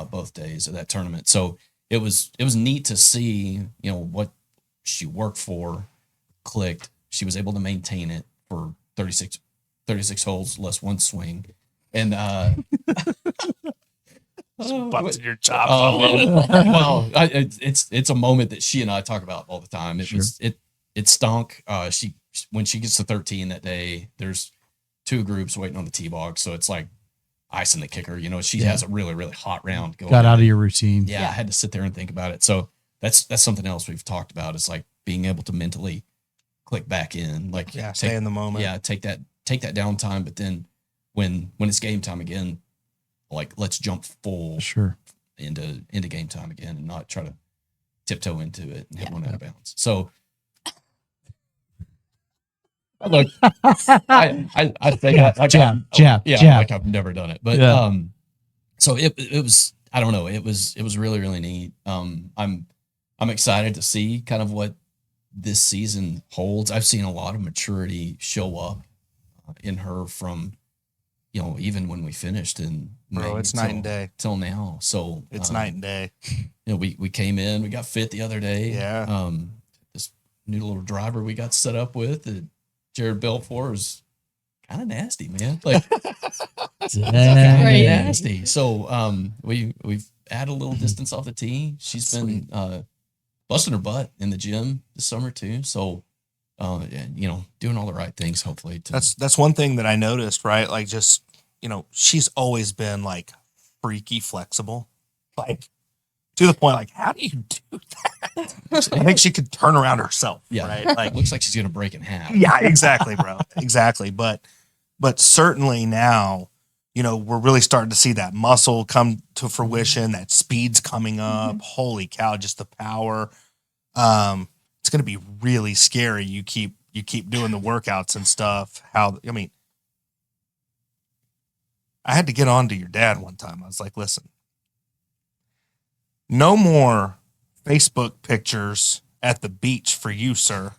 both days of that tournament. So it was neat to see, what she worked for clicked. She was able to maintain it for 36 holes less one swing, and Busted your chops. well, it's a moment that she and I talk about all the time. It stunk. When she gets to 13 that day, there's two groups waiting on the tee box, so it's like icing the kicker. She has a really, really hot round going. Got out of your routine. Yeah, I had to sit there and think about it. So that's something else we've talked about, is like being able to mentally click back in, like Stay in the moment. Yeah, take that downtime, but then when it's game time again, like let's jump full into game time again, and not try to tiptoe into it and hit one out of bounds. So look, I think jab. like I've never done it, but so it was, I don't know, it was really, really neat. I'm excited to see kind of what this season holds. I've seen a lot of maturity show up in her from, even when we finished in May, it's night and day till now. So it's night and day. We came in, we got fit the other day. Yeah. This new little driver we got set up with, Jared Belfort, is kind of nasty, man. Like kind of nasty. So we've added a little distance off the tee. She's been busting her butt in the gym this summer too. So doing all the right things, hopefully. That's one thing that I noticed, right? Like just, she's always been like freaky flexible, like to the point, like, how do you do that? I think she could turn around herself. Yeah. Right. Like, looks like she's going to break in half. Yeah, exactly, bro. Exactly. But certainly now, we're really starting to see that muscle come to fruition, that speed's coming up. Holy cow, just the power. It's going to be really scary. You keep doing the workouts and stuff. I had to get on to your dad one time. I was like, listen, no more Facebook pictures at the beach for you, sir.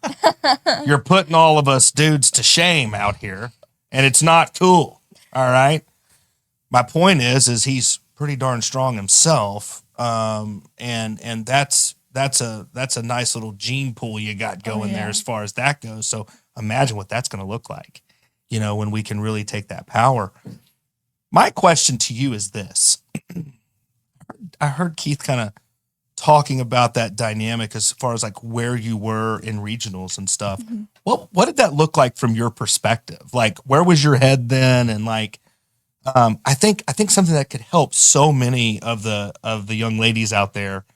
You're putting all of us dudes to shame out here, and it's not cool. All right. My point is he's pretty darn strong himself. And that's a nice little gene pool you got going there as far as that goes. So imagine what that's going to look like, when we can really take that power. My question to you is this. I heard Keith kind of talking about that dynamic as far as like where you were in regionals and stuff. What did that look like from your perspective? Like, where was your head then? And like, I think something that could help so many of the young ladies out there.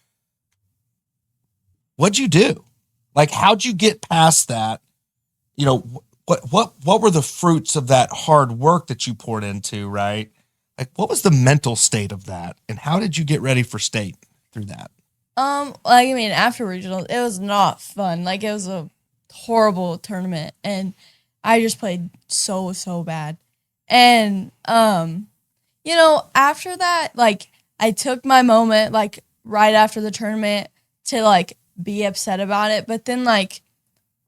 What'd you do? Like, how'd you get past that? What were the fruits of that hard work that you poured into, right? Like, what was the mental state of that? And how did you get ready for state through that? After regionals, it was not fun. Like, it was a horrible tournament, and I just played so bad. And, after that, like, I took my moment, like, right after the tournament to, like, be upset about it. But then, like,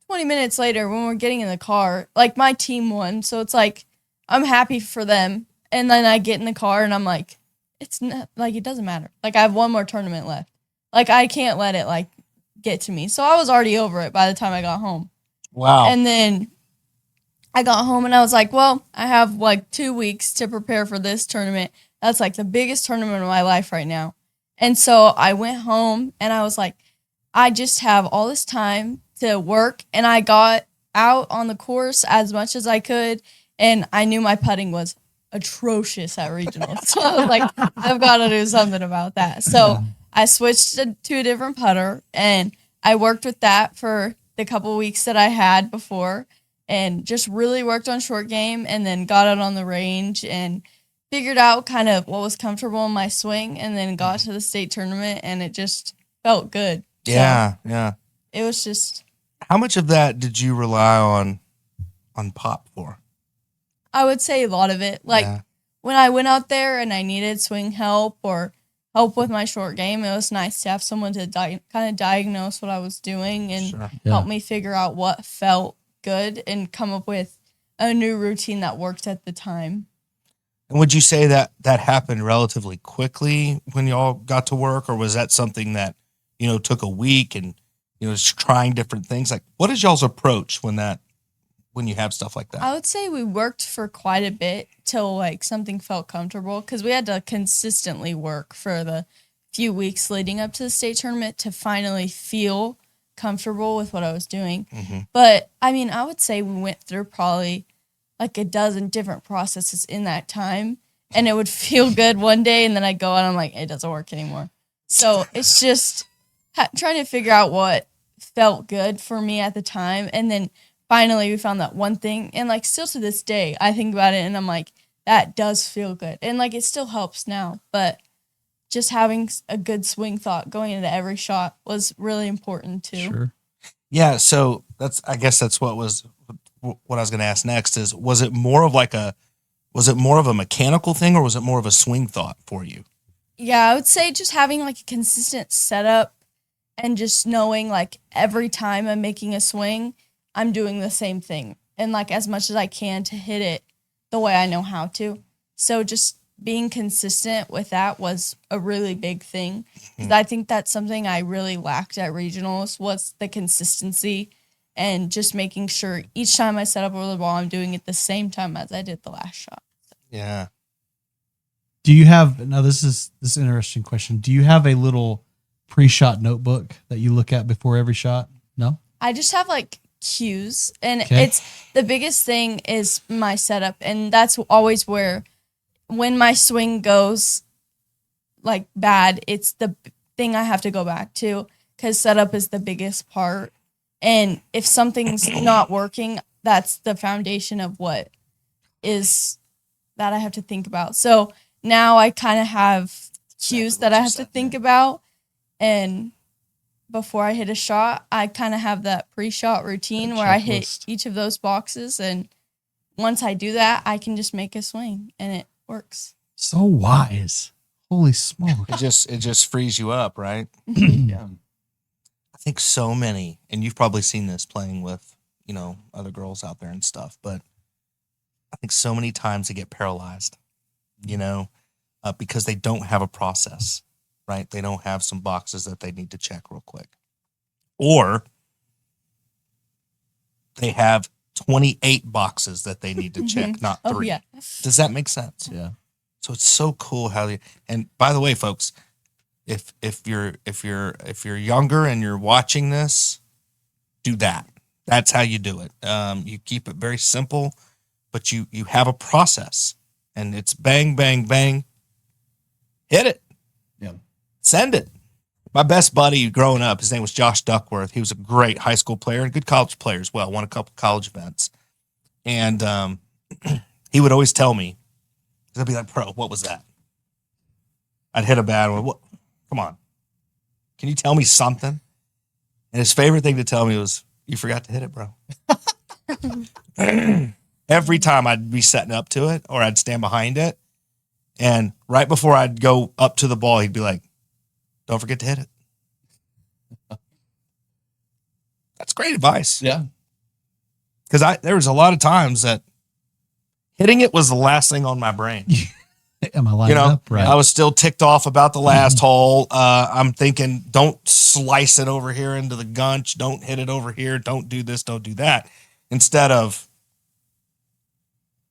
20 minutes later, when we're getting in the car, like, my team won. So it's like, I'm happy for them. And then I get in the car and I'm like, it's not, like, it doesn't matter. Like, I have one more tournament left. Like, I can't let it, like, get to me. So I was already over it by the time I got home. Wow. And then I got home and I was like, well, I have like 2 weeks to prepare for this tournament. That's like the biggest tournament of my life right now. And so I went home and I was like, I just have all this time to work. And I got out on the course as much as I could. And I knew my putting was atrocious at regionals. So I was like, I've got to do something about that. So I switched to a different putter and I worked with that for the couple weeks that I had before and just really worked on short game and then got out on the range and figured out kind of what was comfortable in my swing and then got to the state tournament and it just felt good. Yeah, So yeah. it was just, How much of that did you rely on Pop for? I would say a lot of it. Like Yeah. when I went out there and I needed swing help or help with my short game, it was nice to have someone to kind of diagnose what I was doing and Sure. help me figure out what felt good and come up with a new routine that worked at the time. And would you say that that happened relatively quickly when y'all got to work, or was that something that, you know, took a week and, you know, just trying different things? Like, what is y'all's approach when you have stuff like that? I would say we worked for quite a bit till like something felt comfortable because we had to consistently work for the few weeks leading up to the state tournament to finally feel comfortable with what I was doing. Mm-hmm. But I mean, I would say we went through probably like a dozen different processes in that time and it would feel good one day and then I'd go out and I'm like, it doesn't work anymore. So it's just trying to figure out what felt good for me at the time. And then finally we found that one thing and like still to this day, I think about it and I'm like, that does feel good. And like, it still helps now, but just having a good swing thought going into every shot was really important too. Sure. Yeah. So I guess that's what I was going to ask next is, was it more of a mechanical thing or was it more of a swing thought for you? Yeah, I would say just having like a consistent setup and just knowing like every time I'm making a swing, I'm doing the same thing and like as much as I can to hit it the way I know how to. So just being consistent with that was a really big thing. 'Cause I think that's something I really lacked at regionals was the consistency and just making sure each time I set up over the ball, I'm doing it the same time as I did the last shot. Yeah. Do you have, now this is an interesting question. Do you have a little pre-shot notebook that you look at before every shot? No? I just have like cues and Okay. it's the biggest thing is my setup. And that's always where when my swing goes like bad, it's the thing I have to go back to because setup is the biggest part. And if something's not working, that's the foundation of what is that I have to think about. So now I kind of have cues that I have to think about. And before I hit a shot, I kind of have that pre-shot routine where I hit checklist. each of those boxes. And once I do that, I can just make a swing and it works. So wise. Holy smoke. It just frees you up, right? Yeah. I think so many, and you've probably seen this playing with, you know, other girls out there and stuff, but I think so many times they get paralyzed, you know, because they don't have a process, right? They don't have some boxes that they need to check real quick. Or they have 28 boxes that they need to check, not 3. Oh, yeah. Does that make sense? Yeah. So it's so cool how you, and by the way, folks, if you're younger and you're watching this, do that. That's how you do it. You keep it very simple, but you have a process, and it's bang, bang, bang, hit it, Yeah. send it. My best buddy growing up, his name was Josh Duckworth. He was a great high school player and good college player as well. Won a couple college events, and he would always tell me, I'd be like, "Bro, what was that?" I'd hit a bad one. What? Come on. Can you tell me something? And his favorite thing to tell me was, "You forgot to hit it, bro." Every time I'd be setting up to it or I'd stand behind it. And right before I'd go up to the ball, he'd be like, "Don't forget to hit it." That's great advice. Yeah. Because there was a lot of times that hitting it was the last thing on my brain. Am I lined You know, up? Right. I was still ticked off about the last hole. I'm thinking, don't slice it over here into the gunch. Don't hit it over here. Don't do this. Don't do that. Instead of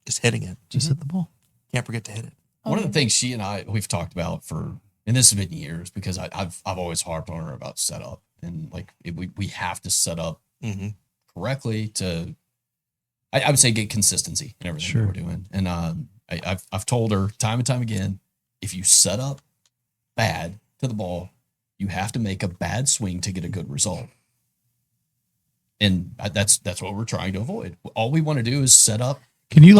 just hitting it. Just hit the ball. Can't forget to hit it. One of the things she and we've talked about and this has been years because I've always harped on her about setup and like we have to set up correctly to, I would say, get consistency in everything that we're doing. And I've told her time and time again, if you set up bad to the ball, you have to make a bad swing to get a good result. And that's what we're trying to avoid. All we want to do is set up. Can you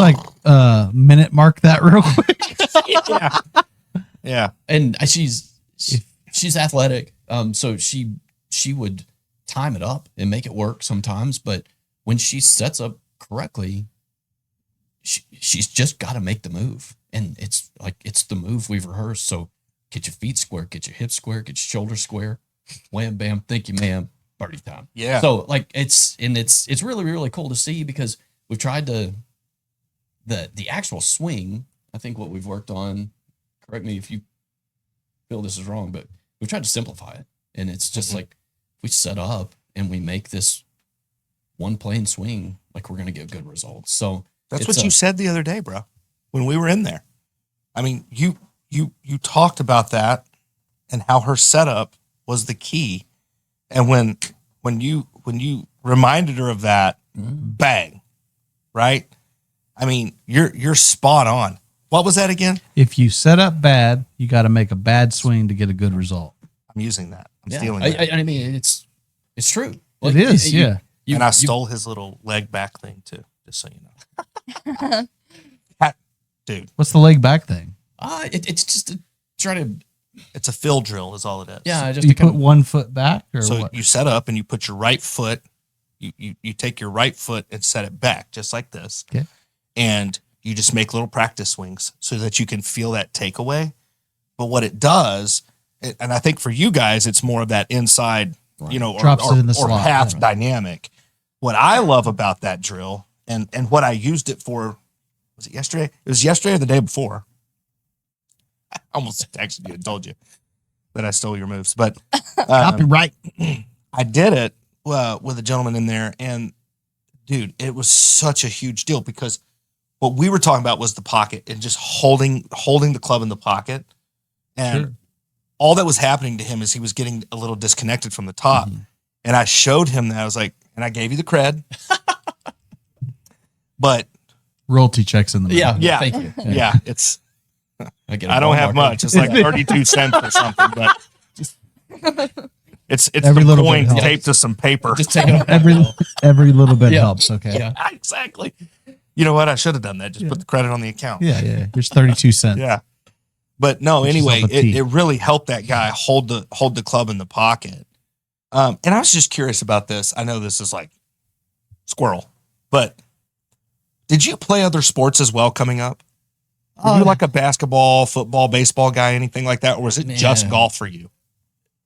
minute mark that real quick? Yeah. Yeah. And she's athletic. So she would time it up and make it work sometimes, but when she sets up correctly, she's just got to make the move. And it's the move we've rehearsed. So get your feet square, get your hips square, get your shoulders square. Wham, bam, thank you, ma'am. Party time. Yeah. So it's really, really cool to see because we've tried to, the actual swing, I think what we've worked on, correct me if you feel this is wrong, but we've tried to simplify it. And it's just like, we set up and we make this one plane swing, like we're going to get good results. So that's what you said the other day, bro, when we were in there. I mean, you talked about that and how her setup was the key. And when you reminded her of that, bang, right? I mean, you're spot on. What was that again? If you set up bad, you got to make a bad swing to get a good result. I'm using that. I'm stealing that. I mean, it's true. It is, yeah. And I stole his little leg back thing too, just so you know. Dude. What's the leg back thing? It's just to try to. It's a fill drill, is all it is. Yeah, just you put 1 foot back, or so what? you set up and you put your right foot. You take your right foot and set it back just like this. Okay. And you just make little practice swings so that you can feel that takeaway. But what it does, and I think for you guys, it's more of that inside, Drops it in the or slot, half dynamic. What I love about that drill and what I used it for, was it yesterday? It was yesterday or the day before. I almost texted you and told you that I stole your moves, but Copyright. I did it with a gentleman in there, and dude, it was such a huge deal because what we were talking about was the pocket and just holding the club in the pocket. And all that was happening to him is he was getting a little disconnected from the top. And I showed him that. I was like, and I gave you the cred. But royalty checks in the mail. yeah, thank you. Yeah, it's I don't have much. It's like 32 cents or something, but it's Every the little coin bit helps. taped to some paper. Just take it. Every little bit helps. Okay. Yeah. Exactly. You know what? I should have done that. Just put the credit on the account. Yeah. Here's 32 cents. Yeah. But no, Which is anyway, off a tee. it really helped that guy hold the club in the pocket. And I was just curious about this. I know this is like squirrel, but did you play other sports as well coming up? Were you like a basketball, football, baseball guy, anything like that? Or was it just golf for you?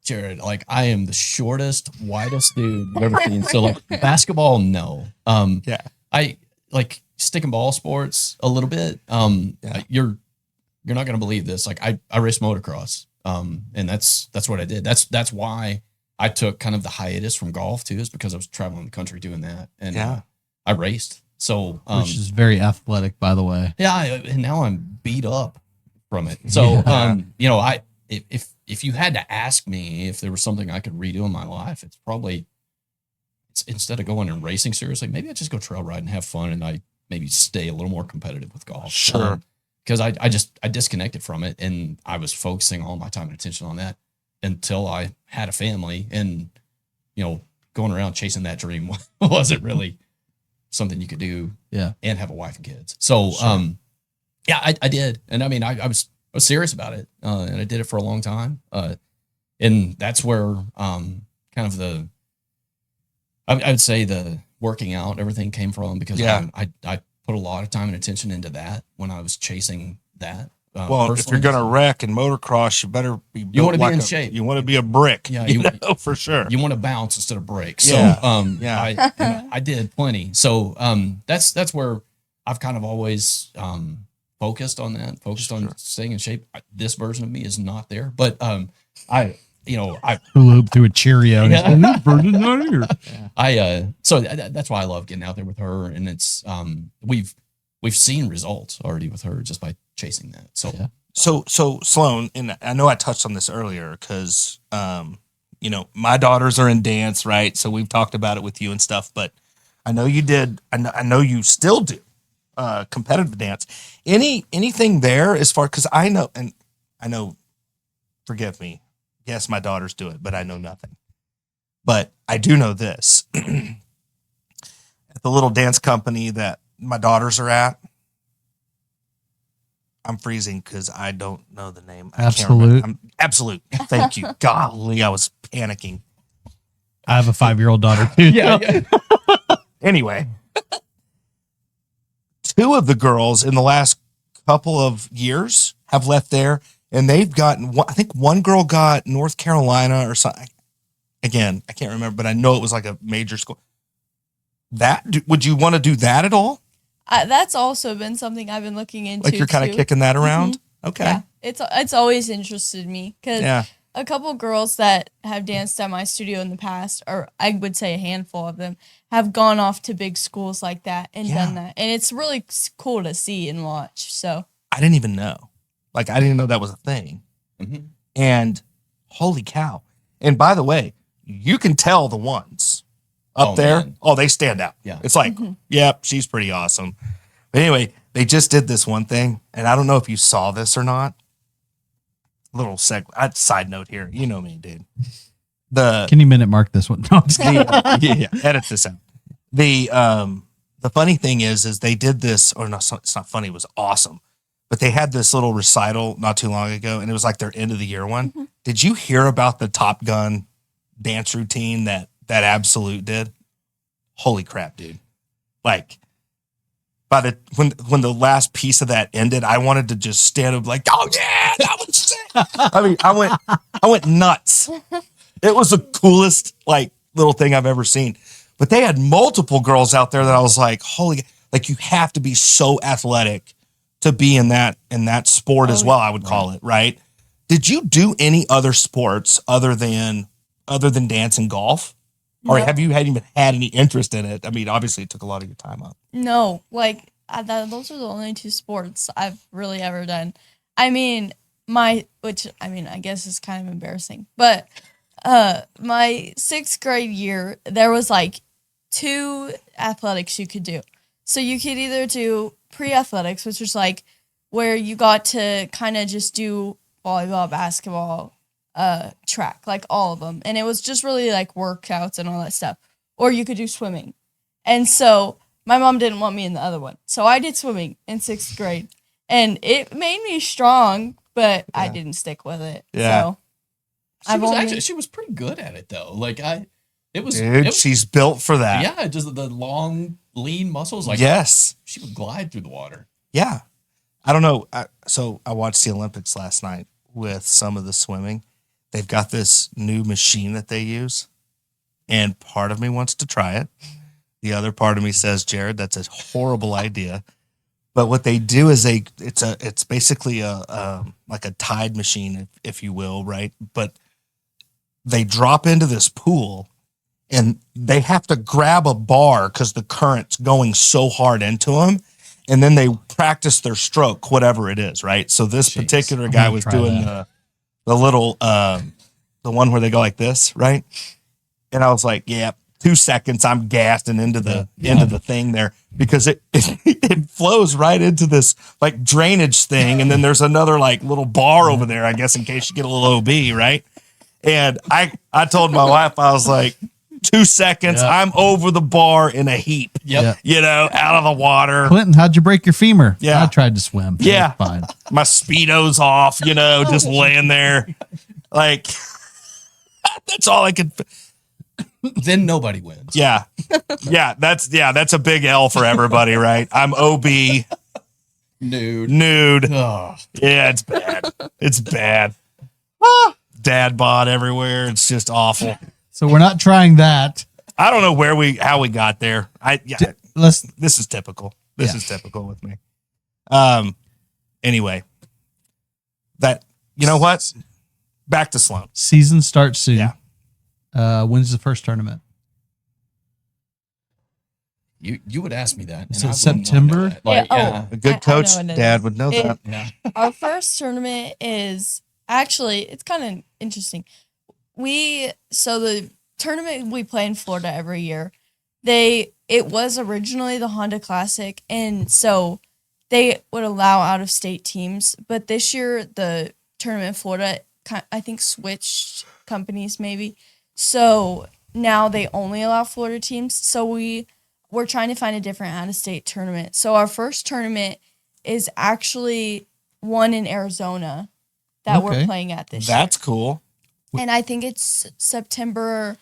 Jared, like I am the shortest, widest dude you've ever seen. So like basketball, no. I like stick and ball sports a little bit. You're not gonna believe this. Like I raced motocross. And that's what I did. That's why I took kind of the hiatus from golf too, is because I was traveling the country doing that. And I raced. So which is very athletic, by the way. Yeah, and now I'm beat up from it. So if you had to ask me if there was something I could redo in my life, it's probably instead of going and racing seriously, maybe I just go trail ride and have fun, and I maybe stay a little more competitive with golf. Sure. Because I disconnected from it, and I was focusing all my time and attention on that until I had a family, and going around chasing that dream wasn't really something you could do. Yeah. And have a wife and kids. So I did, and I mean I was serious about it, and I did it for a long time, and that's where kind of I would say the working out, everything came from, because I put a lot of time and attention into that when I was chasing that. Well, if you're gonna wreck and motocross, you better be. You want to be in shape. You want to be a brick. Yeah, you know, for sure. You want to bounce instead of break. So I did plenty. So that's where I've kind of always focused on that, focused on staying in shape. This version of me is not there, but I Hula hoop through a Cheerio. Yeah. This person's not here. So that's why I love getting out there with her, and it's we've seen results already with her just by chasing that. So Yeah. So Sloan, and I know I touched on this earlier because my daughters are in dance, right? So we've talked about it with you and stuff, but I know you did. I know you still do competitive dance. Anything there as far, because I know. Forgive me. Yes, my daughters do it, but I know nothing. But I do know this. At the little dance company that my daughters are at, I'm freezing because I don't know the name. Absolute. Absolute. Thank you. Golly, I was panicking. I have a 5-year-old daughter too. yeah. Anyway, two of the girls in the last couple of years have left there, and they've gotten, I think one girl got North Carolina or something. Again, I can't remember, but I know it was like a major school. Would you want to do that at all? That's also been something I've been looking into. Like you're kind of kicking that around? Okay. Yeah, it's always interested me because a couple girls that have danced at my studio in the past, or I would say a handful of them, have gone off to big schools like that and done that, and it's really cool to see and watch. So I didn't even know. Like I didn't know that was a thing. Mm-hmm. And holy cow! And by the way, you can tell the ones up there. Man. Oh, they stand out. Yeah. It's like, yep, she's pretty awesome. But anyway, they just did this one thing, and I don't know if you saw this or not. Little side note here. You know me, dude. Can you minute mark this one? No, I'm just kidding. Yeah, edit this out. The funny thing is they did this, or no, it's not funny. It was awesome. But they had this little recital not too long ago, and it was like their end of the year one. Mm-hmm. Did you hear about the Top Gun dance routine that Absolute did? Holy crap, dude. Like when the last piece of that ended, I wanted to just stand up like, oh yeah, that was sick. I mean, I went nuts. It was the coolest like little thing I've ever seen. But they had multiple girls out there that I was like, holy, like you have to be so athletic to be in that sport as well, I would call it, right? Did you do any other sports other than dance and golf? No. Or have you even had any interest in it? I mean, obviously it took a lot of your time up. No, like those are the only two sports I've really ever done. I mean, I guess is kind of embarrassing, but my 6th grade year, there was like 2 athletics you could do. So you could either do pre-athletics, which was like where you got to kind of just do volleyball, basketball, track, like all of them. And it was just really like workouts and all that stuff. Or you could do swimming. And so my mom didn't want me in the other one. So I did swimming in 6th grade. And it made me strong, but I didn't stick with it. Yeah. So she was pretty good at it though. Like she's built for that. Yeah, just the long, lean muscles. Like yes, she would glide through the water. Yeah, I don't know. So I watched the Olympics last night with some of the swimming. They've got this new machine that they use, and part of me wants to try it. The other part of me says, Jared, that's a horrible idea. But what they do is it's basically like a tide machine, if you will, right? But they drop into this pool and they have to grab a bar because the current's going so hard into them. And then they practice their stroke, whatever it is, right? So this particular guy was doing the little, the one where they go like this, right? And I was like, yeah, 2 seconds, I'm gassed and into the thing there because it flows right into this like drainage thing. And then there's another like little bar over there, I guess, in case you get a little OB, right? And I told my wife, I was like, 2 seconds, I'm over the bar in a heap, out of the water. Clinton, how'd you break your femur? Yeah. I tried to swim. Yeah. Fine. My Speedo's off, just laying there. Like, that's all I could. Then nobody wins. Yeah. That's a big L for everybody, right? I'm OB. Nude. Oh. Yeah, it's bad. It's bad. Dad bod everywhere. It's just awful. So we're not trying that. I don't know how we got there. This is typical. This is typical with me. Anyway, you know what? Back to Sloan. Season starts soon. Yeah. When's the first tournament? You would ask me that. Is and it I wouldn't know September? that. Like, Yeah, A good I coach, know what it Dad is. would know that. yeah. Our first tournament is actually, it's kind of interesting. So the tournament we play in Florida every year, it was originally the Honda Classic, and so they would allow out of state teams, but this year the tournament in Florida I think switched companies maybe. So now they only allow Florida teams. So we're trying to find a different out of state tournament. So our first tournament is actually one in Arizona that we're Okay. playing at this year. That's cool. And I think it's September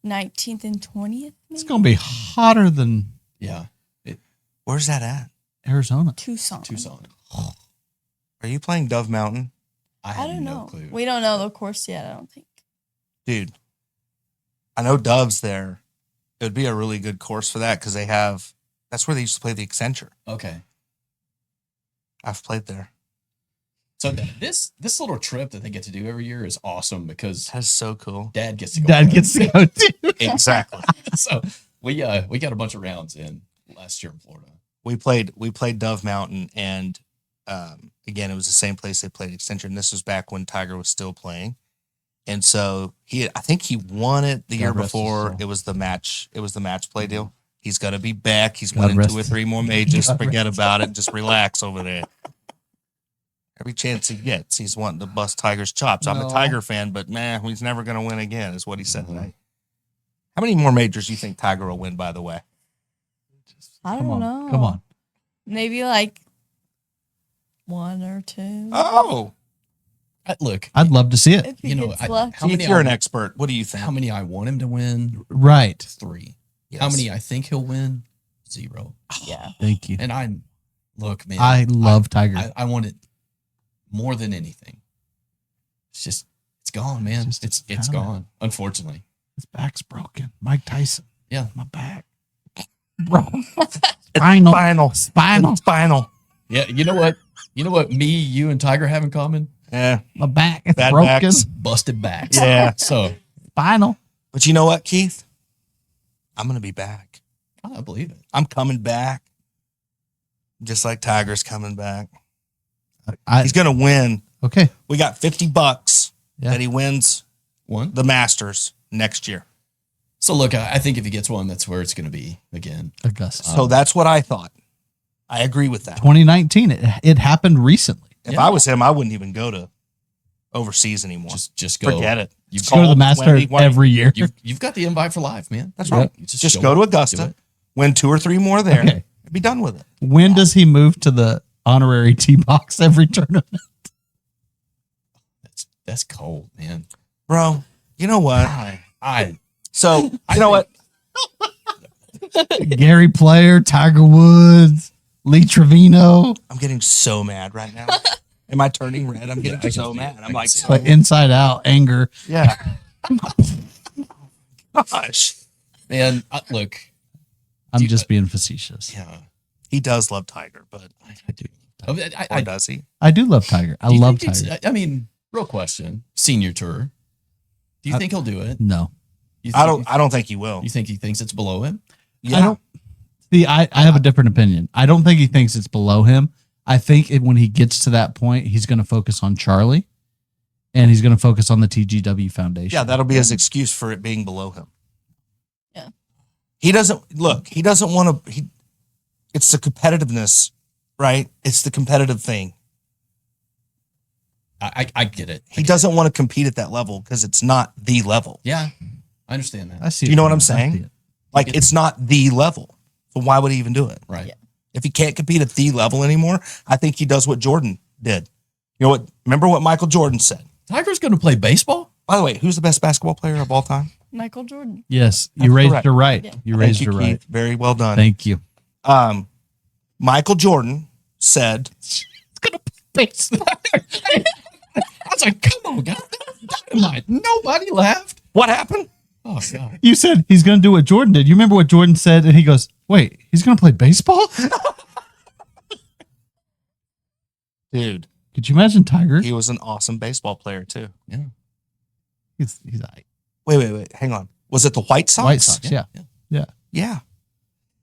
19th and 20th. It's Maybe? going to be hotter than Yeah. Where's that at? Arizona. Tucson. Are you playing Dove Mountain? I have don't no know. clue. We don't know the course yet, I don't think. Dude, I know Dove's there. It would be a really good course for that because that's where they used to play the Accenture. Okay. I've played there. So this little trip that they get to do every year is awesome because That's so cool. Dad gets to go. Dad play. gets to go too. Exactly. So we got a bunch of rounds in last year in Florida. We played Dove Mountain, and again, it was the same place they played Accenture, and this was back when Tiger was still playing. And so I think he won it the God year rest his before. soul. It was the match play deal. He's got to be back. He's God winning rest 2 or his- 3 more majors. God Forget about it. Just relax over there. Every chance he gets, he's wanting to bust Tiger's chops. I'm No. a Tiger fan, but man, he's never going to win again, is what he said Mhm. today. How many more majors do you think Tiger will win, by the way? I Come don't on. know. Come on. Maybe like 1 or 2. Oh, Look, I'd love to see it. If he you know, gets I- lucky. how many Keith, you're I an want- expert. What do you think? how many I want him to win? Right. 3. Yes. How many I think he'll win? 0. Yeah. Thank you. And look, man. I love Tiger. I want it more than anything. It's gone, man. It's It's just gone. Unfortunately. His back's broken. Mike Tyson. Yeah. My back. Bro. Spinal. Spinal. Yeah. You know what? Me, you, and Tiger have in common? Yeah. My back. It's Bad broken. backs. Busted backs. Yeah. So Spinal. But you know what, Keith? I'm going to be back. I believe it. I'm coming back. Just like Tiger's coming back. I, He's going to win. okay. We got $50 Yeah. that he wins One. the Masters next year. So look, I think if he gets one, that's where it's going to be again. Augusta. So that's what I thought. I agree with that. 2019. It happened recently. If Yeah. I was him, I wouldn't even go to overseas anymore. Just go. Forget it. You Go to the Cold, Masters windy, windy. every year. You've got the invite for life, man. That's Yep. right. You Just show go to up, do Augusta, it. win 2 or 3 more there, Okay. and be done with it. When does he move to the honorary tee box every tournament? That's cold, man. Bro, you know what? So, you know what? Gary Player, Tiger Woods, Lee Trevino. I'm getting so mad right now. Am I turning red? I'm getting I can so see mad. it. I'm I can like, see it. Like inside out, anger. yeah. Gosh. Man, look, I'm Dude, just being facetious. yeah, He does love Tiger, but I do. I, or does he? I do love Tiger. I do you love think it's- Tiger. I mean, real question: senior tour. Do you think he'll do it? No. You I think- don't think he will. You think he thinks it's below him? Yeah. I don't see. I have a different opinion. I don't think he thinks it's below him. I think when he gets to that point, he's going to focus on Charlie, and he's going to focus on the TGW Foundation. Yeah, that'll be his excuse for it being below him. Yeah. He doesn't want to. It's the competitiveness, right? It's the competitive thing. I get it. He doesn't want to compete at that level because it's not the level. Yeah, I understand that. I see. Do you know it what I'm coming. I see saying? it. Like it's not the level. So why would he even do it? Right. Yeah. If he can't compete at the level anymore, I think he does what Jordan did. You know what? Remember what Michael Jordan said. Tiger's going to play baseball. By the way, who's the best basketball player of all time? Michael Jordan. Yes, you That's raised correct. her right. Yeah. You Thank raised you, her right. Keith. Very well done. Thank you. Michael Jordan said, It's gonna face I was like, come on, guys. Dynamite. Nobody laughed. "What happened?" Oh, God. You said he's going to do what Jordan did. You remember what Jordan said? And he goes, wait, he's going to play baseball? Dude, Could you imagine Tiger? he was an awesome baseball player too. Yeah. He's like Wait. Hang on. Was it the White Sox? White Sox. Yeah. Yeah.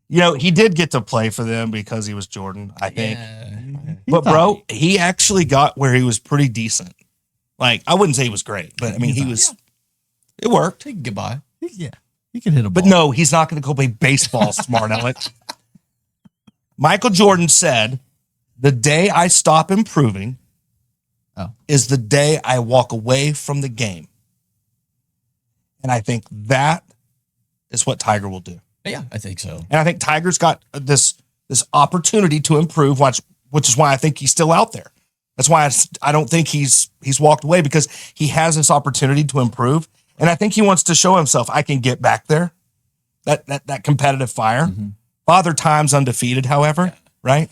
You know, he did get to play for them because he was Jordan, I think. Yeah. But bro, he actually got where he was pretty decent. Like, I wouldn't say he was great, but I mean, he was. It worked. Take goodbye. Yeah. He can hit a ball. But no, he's not going to go play baseball, smart aleck. Michael Jordan said, "The day I stop improving is the day I walk away from the game." And I think that is what Tiger will do. Yeah, I think so. And I think Tiger's got this opportunity to improve, which is why I think he's still out there. That's why I don't think he's walked away, because he has this opportunity to improve. And I think he wants to show himself, I can get back there. That competitive fire. Mm-hmm. Father Time's undefeated, however, right?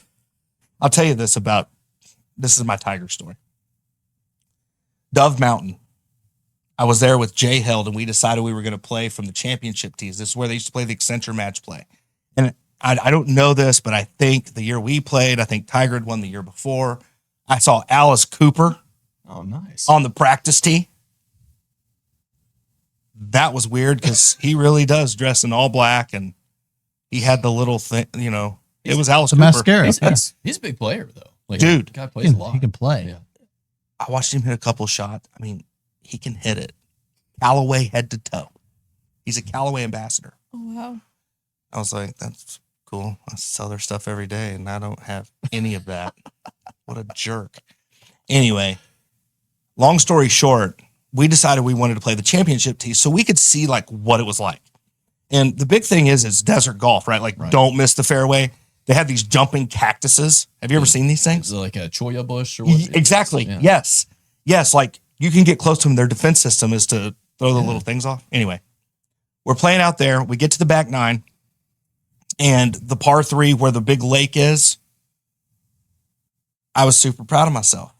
I'll tell you this is my Tiger story. Dove Mountain. I was there with Jay Held, and we decided we were going to play from the championship tees. This is where they used to play the Accenture match play. And I don't know this, but I think the year we played, I think Tiger had won the year before. I saw Alice Cooper Oh, nice. on the practice tee. That was weird because he really does dress in all black, and he had the little thing, you know. It was Alice The Cooper. mascara. He's a big player, though. Like, Dude. the guy plays a lot. He can play. Yeah. I watched him hit a couple shots. I mean, he can hit it. Callaway head to toe. He's a Callaway ambassador. Oh, wow. I was like, that's cool. I sell their stuff every day, and I don't have any of that. What a jerk. Anyway, long story short, we decided we wanted to play the championship tee so we could see like what it was like. And the big thing is it's desert golf, right? Like, don't miss the fairway. They have these jumping cactuses. Have you ever seen these things? Is it like a cholla bush or what? Exactly. Yeah. Yes. Like, you can get close to them. Their defense system is to throw the little things off. Anyway, we're playing out there. We get to the back nine, and the par three where the big lake is. I was super proud of myself.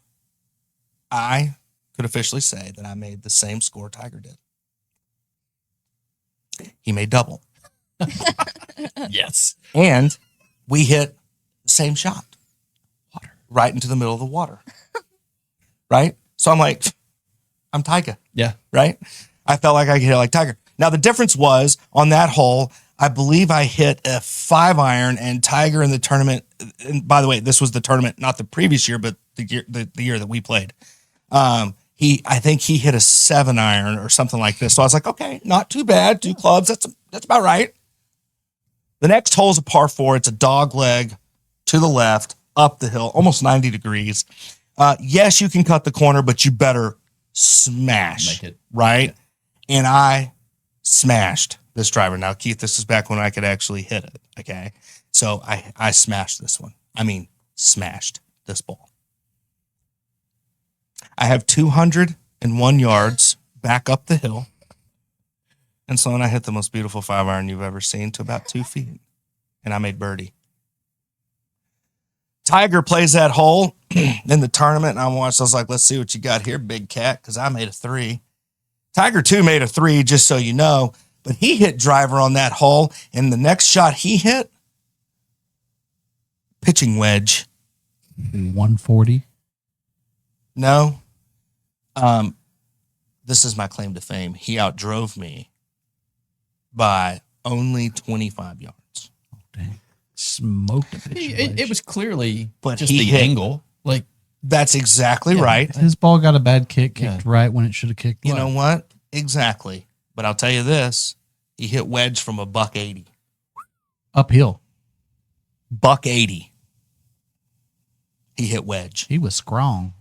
I could officially say that I made the same score Tiger did. He made double. Yes. And we hit the ssame shot. Water. Right into the middle of the water. Right? So I'm like, I'm Tiger. Yeah. Right? I felt like I could hit like Tiger. Now, the difference was on that hole, I believe I hit a 5-iron, and Tiger in the tournament, and by the way, this was the tournament, not the previous year, but the year that we played. I think he hit a 7-iron or something like this. So I was like, okay, not too bad. 2 clubs. That's about right. The next hole is a par 4. It's a dog leg to the left, up the hill, almost 90 degrees. Yes, you can cut the corner, but you better smash. Make it. Right? Yeah. And I smashed this driver. Now, Keith, this is back when I could actually hit it. Okay. So I smashed this one. I mean, smashed this ball. I have 201 yards back up the hill. And so then I hit the most beautiful 5-iron you've ever seen to about 2 feet. And I made birdie. Tiger plays that hole in the tournament, and I watched. I was like, let's see what you got here, big cat, because I made a 3. Tiger, too, made a 3, just so you know. But he hit driver on that hole, and the next shot he hit, pitching wedge. 140. No. This is my claim to fame. He outdrove me by only 25 yards. Oh, dang. Smoked a pitch. It was clearly But just he the hit. angle. Like, That's exactly Yeah. right. His ball got a bad kick, kicked Yeah. right when it should have kicked You left. know what? Exactly. But I'll tell you this. He hit wedge from a $180. Uphill. $180. He hit wedge. He was strong.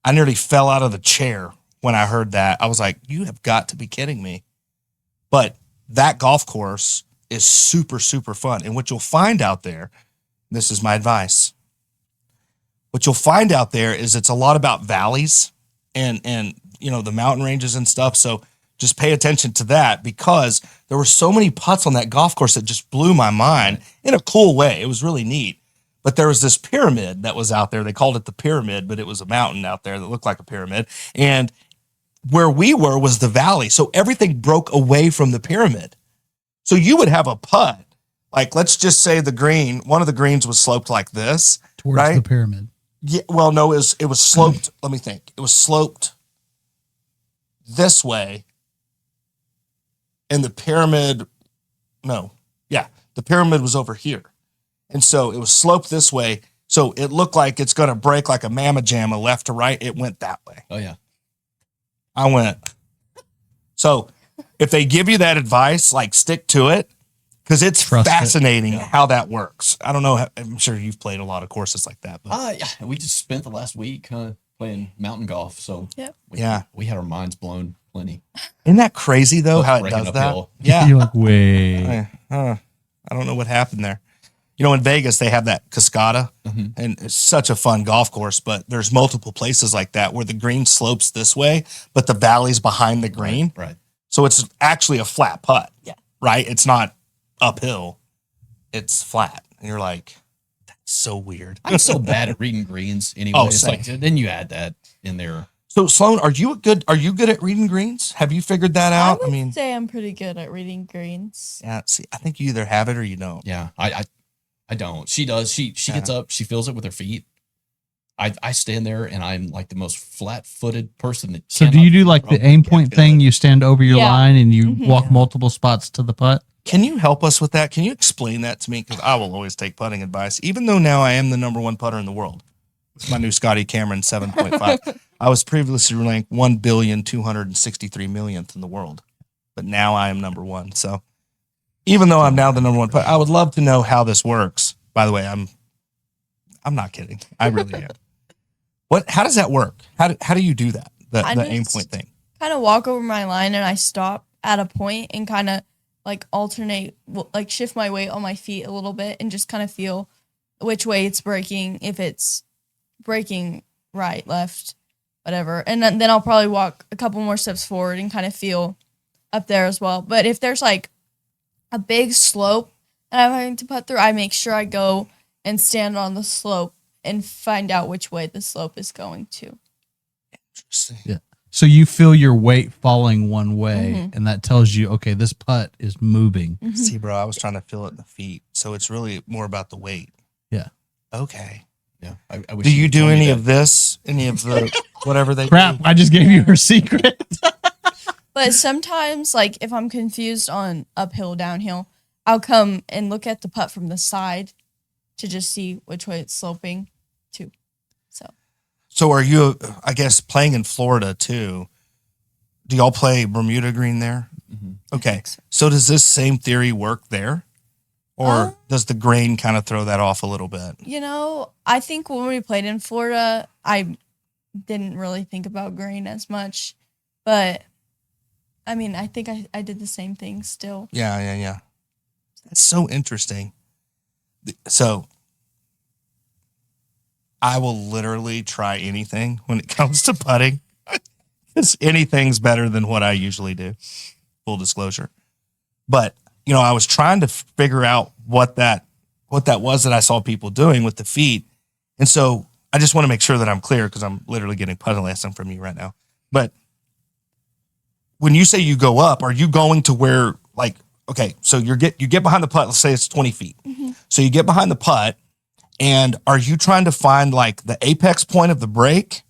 I nearly fell out of the chair when I heard that. I was like, you have got to be kidding me. But that golf course is super, super fun. And what you'll find out there, this is my advice. What you'll find out there is it's a lot about valleys and you know, the mountain ranges and stuff. So just pay attention to that, because there were so many putts on that golf course that just blew my mind in a cool way. It was really neat. But there was this pyramid that was out there. They called it the pyramid, but it was a mountain out there that looked like a pyramid. And where we were was the valley. So everything broke away from the pyramid. So you would have a putt. Like, let's just say the green, one of the greens was sloped like this. Towards Right? the pyramid. Yeah, well, no, it was sloped. Let me think. It was sloped this way, and the pyramid. No, yeah, the pyramid was over here, and so it was sloped this way. So it looked like it's going to break like a mamma jamma left to right. It went that way. Oh yeah. I went. So if they give you that advice, like stick to it, because it's Trust it. fascinating how that works. I don't know. I'm sure you've played a lot of courses like that. But Yeah. We just spent the last week playing mountain golf, so Yep. we had our minds blown plenty. isn't that crazy though? Both How it breaking does uphill. that? Yeah. You're like, wait. I don't know what happened there. You know, in Vegas, they have that Cascada, and it's such a fun golf course, but there's multiple places like that where the green slopes this way, but the valley's behind the green. Right. So it's actually a flat putt. Yeah. Right? It's not uphill. It's flat. And you're like, that's so weird. I'm so bad at reading greens anyway. Oh, It's same. like then you add that in there. So Sloan, are you good at reading greens? Have you figured that out? I would say I'm pretty good at reading greens. Yeah, see, I think you either have it or you don't. Yeah. I don't. She does. She gets up, she feels it with her feet. I stand there and I'm like the most flat-footed person that So do cannot you do like the probably aim can't point feel thing? it. You stand over your Yeah. line and you Mhm. walk multiple spots to the putt? Can you help us with that? Can you explain that to me? Because I will always take putting advice, even though now I am the #1 putter in the world. It's my new Scotty Cameron 7.5. I was previously ranked 1,263,000,000th in the world, but now I am #1. So even though I'm now the #1 putter, I would love to know how this works. By the way, I'm not kidding. I really am. How does that work? How do you do that? The aim point thing. Kind of walk over my line and I stop at a point and kind of like alternate, like shift my weight on my feet a little bit and just kind of feel which way it's breaking, if it's breaking right, left, whatever. And then I'll probably walk a couple more steps forward and kind of feel up there as well. But if there's like a big slope that I'm having to putt through, I make sure I go and stand on the slope and find out which way the slope is going to. Yeah. So you feel your weight falling one way, Mhm. and that tells you, okay, this putt is moving. Mhm. See, bro, I was trying to feel it in the feet, so it's really more about the weight. Yeah. Okay. Yeah. I wish Do you you'd do told me any that. of this? Any of the whatever they Crap! do? I just gave you her secret. But sometimes, like, if I'm confused on uphill, downhill, I'll come and look at the putt from the side to just see which way it's sloping to. So are you? I guess playing in Florida too. Do y'all play Bermuda green there? Mhm. Okay. So does this same theory work there, or does the grain kind of throw that off a little bit? You know, I think when we played in Florida, I didn't really think about grain as much. But, I mean, I think I did the same thing still. Yeah. That's so interesting. So I will literally try anything when it comes to putting. Because anything's better than what I usually do. Full disclosure. But, you know, I was trying to figure out what that was that I saw people doing with the feet. And so I just want to make sure that I'm clear because I'm literally getting putting lesson from you right now. But when you say you go up, are you going to where, like, okay, so you get behind the putt, let's say it's 20 feet. Mhm. So you get behind the putt, and are you trying to find like the apex point of the break?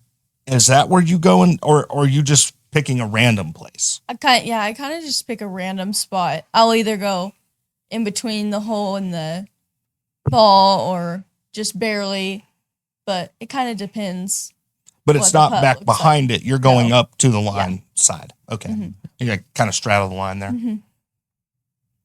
Is that where you go in, or are you just picking a random place? I kind of just pick a random spot. I'll either go in between the hole and the ball or just barely, but it kind of depends. But it's What the not putt back looks behind it. You're going No. up to the line side. Okay. Mhm. You like kind of straddle the line there. Mhm.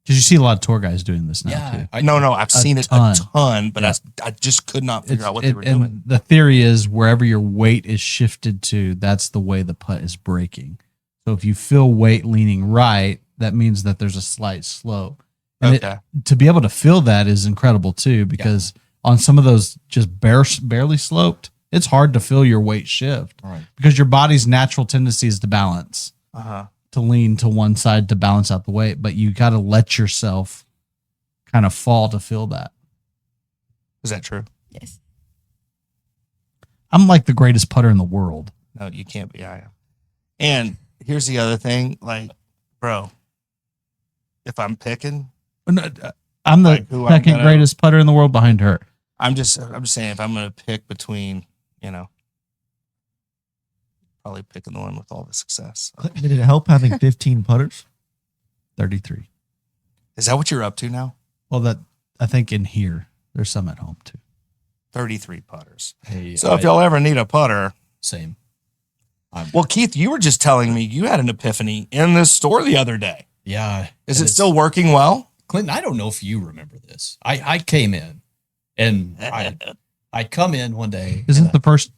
Because you see a lot of tour guys doing this now Yeah. too. No, I've seen it a ton. ton, but Yeah. I just could not figure It's- out what they were and doing. the theory is wherever your weight is shifted to, that's the way the putt is breaking. So if you feel weight leaning right, that means that there's a slight slope. And Okay. to be able to feel that is incredible too, because on some of those just barely sloped, it's hard to feel your weight shift All right. because your body's natural tendency is to balance, Uh-huh. to lean to one side to balance out the weight, but you got to let yourself kind of fall to feel that. Is that true? Yes. I'm like the greatest putter in the world. No, you can't be. I am. And here's the other thing, like, bro, if I'm picking, I'm the Like who I'm second gonna- greatest putter in the world behind her. I'm just saying if I'm gonna pick between you know, probably picking the one with all the success. Did it help having 15 putters? 33. Is that what you're up to now? Well, that I think in here there's some at home too. 33 putters. Hey, So if y'all ever need a putter, same. well, Keith, you were just telling me you had an epiphany in this store the other day. Yeah. Is it still working well? Clinton, I don't know if you remember this. I came in and I come in one day. Isn't the first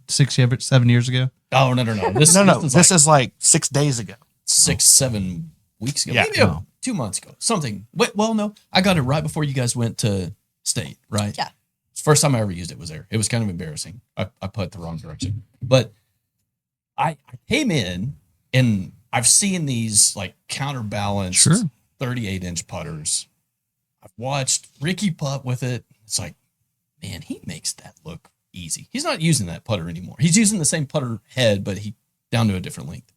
7 years ago? Oh, no. This is like 6 days ago. 6-7 weeks ago. Yeah. Maybe 2 months ago. Something. Well, no. I got it right before you guys went to state, right? Yeah. First time I ever used it was there. It was kind of embarrassing. I put the wrong direction. But I came in and I've seen these like counterbalanced 38-inch putters. I've watched Ricky putt with it. It's like, man, he makes that look easy. He's not using that putter anymore. He's using the same putter head, but he down to a different length.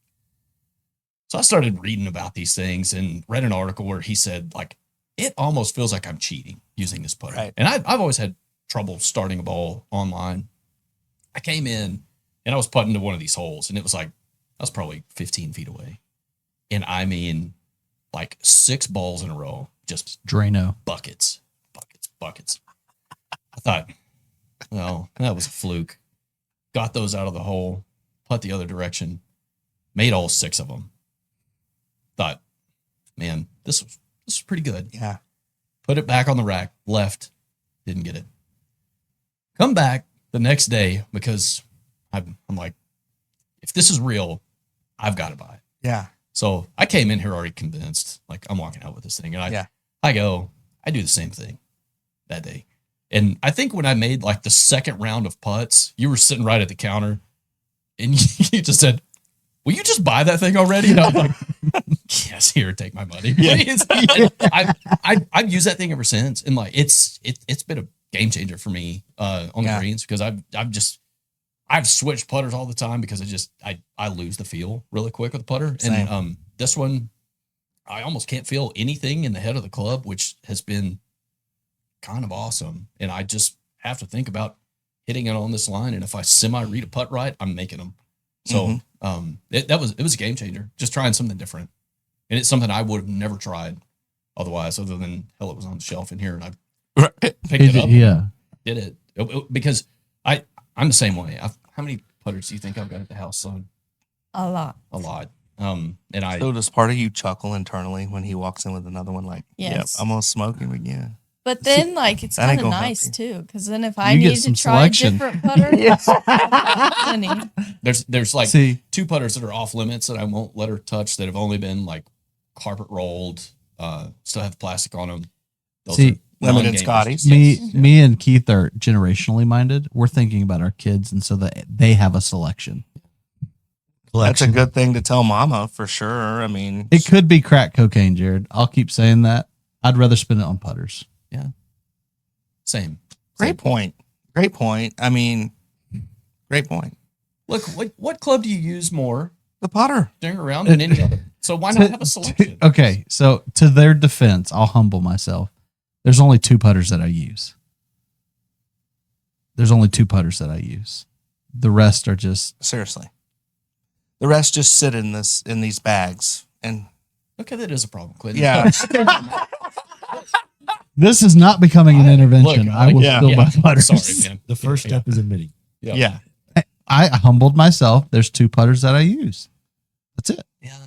So I started reading about these things and read an article where he said, like, it almost feels like I'm cheating using this putter. Right. And I've always had trouble starting a ball online. I came in and I was putting to one of these holes, and it was like, I was probably 15 feet away. And I mean, like 6 balls in a row, just Drano. buckets. I thought, well, that was a fluke. Got those out of the hole, put the other direction, made all 6 of them. Thought, man, this was pretty good. Yeah. Put it back on the rack, left, didn't get it. Come back the next day because I'm like, if this is real, I've got to buy it. Yeah. So I came in here already convinced, like I'm walking out with this thing. And I do the same thing that day. And I think when I made like the second round of putts, you were sitting right at the counter and you just said, will you just buy that thing already? And I was like, yes, here, take my money. Yeah. I've used that thing ever since. And like, it's been a game changer for me on the greens because I've switched putters all the time because I lose the feel really quick with the putter. Same. And this one, I almost can't feel anything in the head of the club, which has been kind of awesome. And I just have to think about hitting it on this line. And if I read a putt right, I'm making them. So it was a game changer, just trying something different. And it's something I would have never tried otherwise, other than hell, it was on the shelf in here and I picked it up. Yeah. Did it because I'm the same way. How many putters do you think I've got at the house, son? A lot. A lot. And I So does part of you chuckle internally when he walks in with another one like, Yes. yep, I'm going to smoke him again? But then, like, it's that ain't kind of gonna help nice you. too, because then if I You get need some to try a selection. different putter, plenty. there's like See, 2 putters that are off limits that I won't let her touch that have only been like carpet rolled, still have plastic on them. Those See, are limited non-gamers. Scotties. me and Keith are generationally minded. We're thinking about our kids, and so that they have a selection. That's a good thing to tell mama for sure. I mean, It could be crack cocaine, Jared. I'll keep saying that. I'd rather spend it on putters. Yeah. Same. great point. Great point. I mean, great point. Look, what club do you use more The putter. during a round than any other? So why not have a selection? Okay, so to their defense, I'll humble myself. There's only 2 putters that I use. The rest are just Seriously. The rest just sit in these bags. And Okay, that is a problem, Clinton. yeah. This is not becoming an intervention. Look, I will yeah. still buy putters. Sorry, man. The first step is admitting. yeah. I humbled myself. There's 2 putters that I use. That's it. Yeah,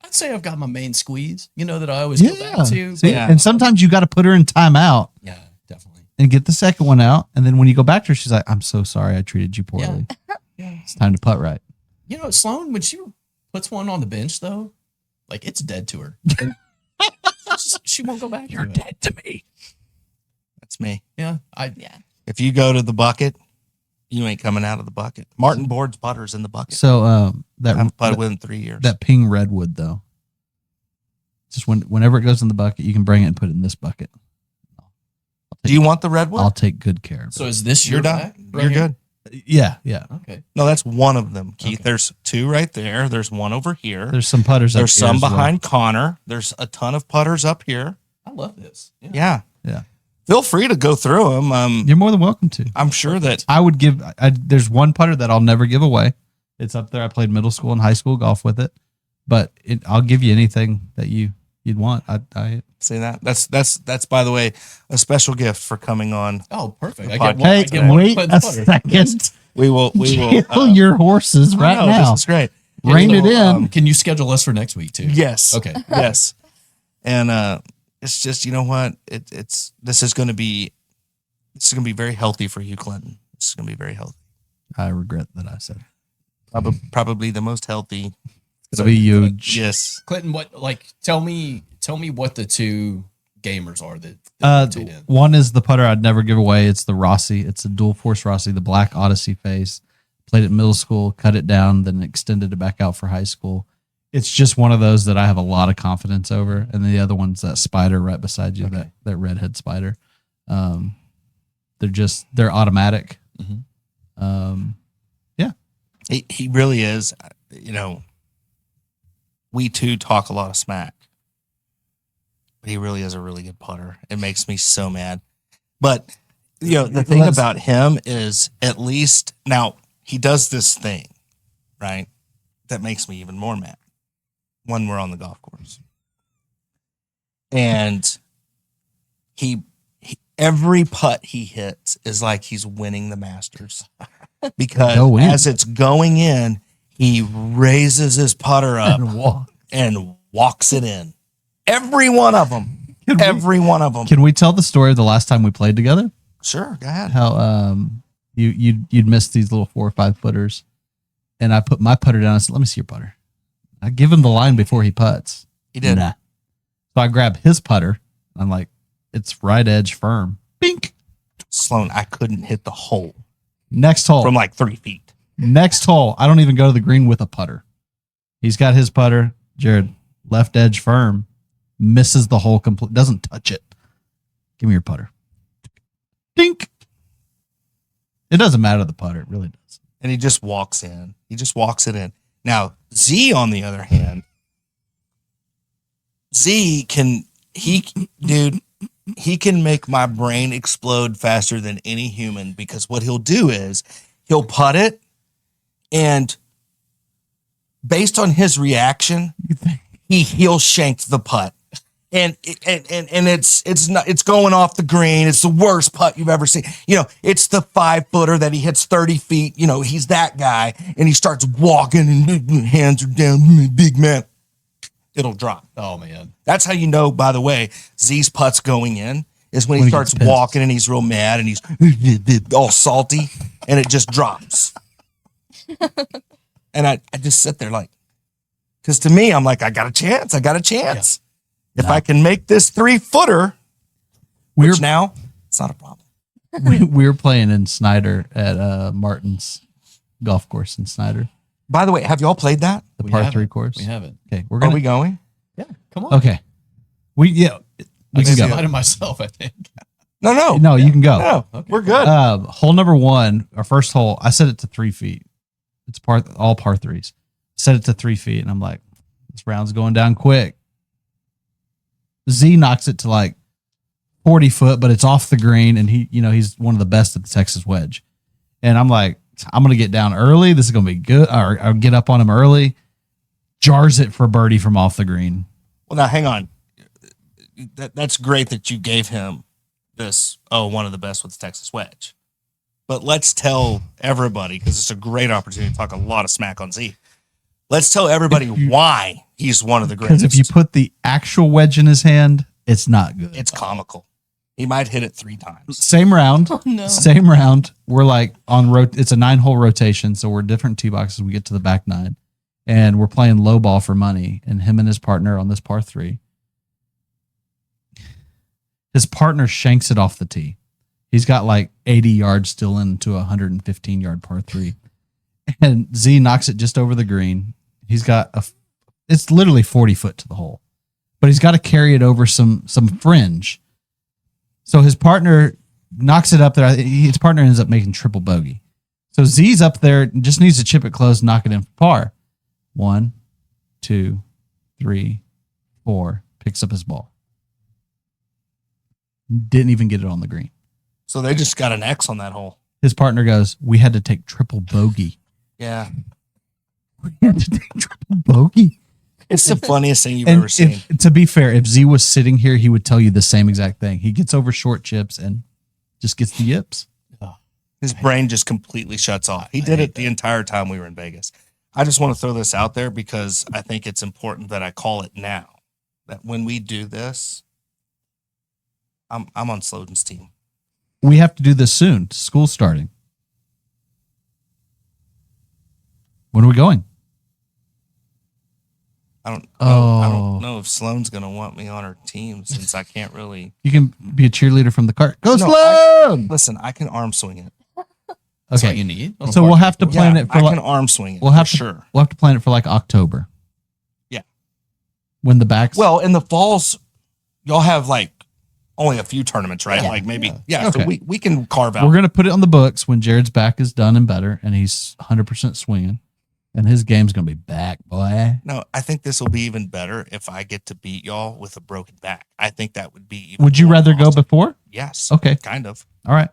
I'd say I've got my main squeeze, that I always go back to. See? Yeah. And sometimes you got to put her in timeout Yeah, definitely. and get the second one out. And then when you go back to her, she's like, I'm so sorry I treated you poorly. Yeah. It's time to putt right. Sloan, when she puts one on the bench, though, like it's dead to her. She won't go back. You're dead to me. That's me. Yeah, Yeah. If you go to the bucket, you ain't coming out of the bucket. Martin Board's putter's in the bucket. So I that haven't putted within 3 years. that ping redwood though, just whenever it goes in the bucket, you can bring it and put it in this bucket. Do you want the redwood? I'll take good care of it. So is this You're your done. back? You're good. Yeah. Okay. No, that's one of them, Keith. Okay. There's 2 right there. There's one over here. There's some putters. There's up here some as well. behind Connor. There's a ton of putters up here. I love this. Yeah. Yeah. Feel free to go through them. You're more than welcome to. I'm sure that I would give. There's one putter that I'll never give away. It's up there. I played middle school and high school golf with it, but I'll give you anything that you'd want. I see that. That's by the way a special gift for coming on. Oh, perfect. Hey, wait a second. We will Kill your horses right now. This is great. Rein it in. Can you schedule us for next week too? Yes. Okay. Yes. And it's just, you know what? This is going to be very healthy for you, Clinton. This is going to be very healthy. I regret that I said Probably the most healthy. it'll be huge. Yes. Clinton, tell me what the two gamers are that rotate in. One is the putter I'd never give away. It's the Rossi. It's a dual force Rossi, the black Odyssey face. Played it middle school, cut it down, then extended it back out for high school. It's just one of those that I have a lot of confidence over. And the other one's that spider right beside you, that redhead spider. They're automatic. Mm-hmm. Yeah. He really is. We too talk a lot of smack, but he really is a really good putter. It makes me so mad. But the thing about him is, at least now he does this thing, right? That makes me even more mad when we're on the golf course. And he every putt he hits is like he's winning the Masters. Because as it's going in, he raises his putter up and walks it in. Every one of them. Every one of them. Can we tell the story of the last time we played together? Sure, go ahead. How you'd missed these little 4 or 5 footers, and I put my putter down. I said, "Let me see your putter." I give him the line before he putts. He did. Nah. So I grab his putter. I'm like, "It's right edge firm." Bink. Sloan, I couldn't hit the hole. Next hole from like 3 feet. Next hole, I don't even go to the green with a putter. He's got his putter. Jared, left edge firm, misses the hole complete. Doesn't touch it. Give me your putter. Dink. It doesn't matter the putter. It really does. And he just walks in. He just walks it in. Now, Z, on the other hand, he can make my brain explode faster than any human, because what he'll do is he'll putt it, and based on his reaction, he'll shank the putt. And it's going off the green. It's the worst putt you've ever seen. It's the 5-footer that he hits 30 feet. He's that guy, and he starts walking and hands are down, big man. It'll drop. Oh man. That's how you know, by the way, Z's putt's going in is when he starts walking and he's real mad and he's all salty and it just drops. And I just sit there like, because to me, I'm like, I got a chance. Yeah. If I can make this 3-footer, now it's not a problem. We were playing in Snyder at Martin's golf course in Snyder. By the way, have y'all played that? The par 3 course? We haven't. Okay, Are we going? Yeah, come on. Okay. We can go. Invited myself, I think. No, you can go. No, okay. We're good. Hole number 1, our first hole, I set it to 3 feet. It's all par 3s. Set it to 3 feet, and I'm like, this round's going down quick. Z knocks it to like 40 foot, but it's off the green, and he's one of the best at the Texas wedge. And I'm like, I'm going to get down early. This is going to be good. Or I'll get up on him early. Jars it for birdie from off the green. Well, now hang on. That's great that you gave him this, one of the best with the Texas wedge. But let's tell everybody, because it's a great opportunity to talk a lot of smack on Z. Let's tell everybody why he's one of the greatest. Because if you put the actual wedge in his hand, it's not good. It's comical. He might hit it 3 times. Same round. Oh, no. Same round. We're like it's a 9-hole rotation, so we're different tee boxes. We get to the back 9, and we're playing low ball for money. And him and his partner on this par 3. His partner shanks it off the tee. He's got like 80 yards still into a 115-yard par 3, and Z knocks it just over the green. He's got it's literally 40 foot to the hole, but he's got to carry it over some fringe. So his partner knocks it up there. His partner ends up making triple bogey. So Z's up there, just needs to chip it close, knock it in for par. 1, 2, 3, 4. Picks up his ball. Didn't even get it on the green. So they just got an X on that hole. His partner goes, we had to take triple bogey. Yeah. We had to take triple bogey. It's the funniest thing you've ever seen. To be fair, if Z was sitting here, he would tell you the same exact thing. He gets over short chips and just gets the yips. His brain just completely shuts off. He did it the entire time we were in Vegas. I just want to throw this out there because I think it's important that I call it now. That when we do this, I'm on Sloden's team. We have to do this soon. School's starting. When are we going? I don't know if Sloane's going to want me on her team since I can't really. You can be a cheerleader from the cart. Go No, Sloan! Listen, I can arm swing it. That's Okay. what you need. So we'll have to plan Yeah, it for I like, can arm swing it. we'll have for to sure. We'll have to plan it for like October. Yeah. When the backs. Well, in the falls, y'all have like only a few tournaments, right? Yeah. Like maybe, Okay. So we can carve out. we're gonna put it on the books when Jared's back is done and better, and he's 100% swinging, and his game's gonna be back, boy. No, I think this will be even better if I get to beat y'all with a broken back. I think that would be even Would you more rather go awesome. before? Yes. Okay. Kind of. All right.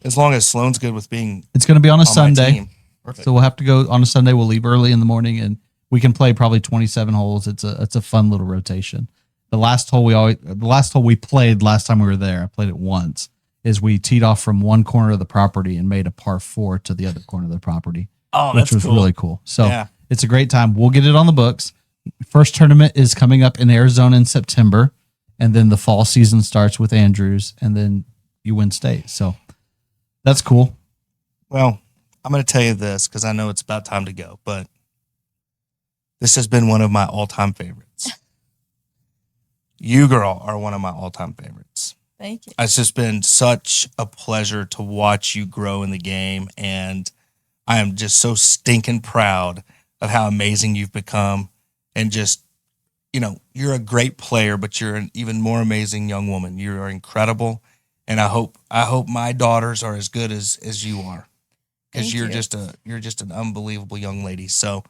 As long as Sloane's good with being It's gonna be on a on my Sunday, team. Perfect. so we'll have to go on a Sunday. We'll leave early in the morning, and we can play probably 27 holes. It's a fun little rotation. The last hole we played last time we were there, I played it once, is we teed off from one corner of the property and made a par 4 to the other corner of the property, Oh, which was cool. really cool. So Yeah. it's a great time. We'll get it on the books. First tournament is coming up in Arizona in September, and then the fall season starts with Andrews, and then you win state. So that's cool. Well, I'm going to tell you this because I know it's about time to go, but this has been one of my all-time favorites. You, girl, are one of my all-time favorites. Thank you. It's just been such a pleasure to watch you grow in the game, and I am just so stinking proud of how amazing you've become. And just, you're a great player, but you're an even more amazing young woman. You are incredible, and I hope my daughters are as good as you are, because Thank you're just an unbelievable young lady. So,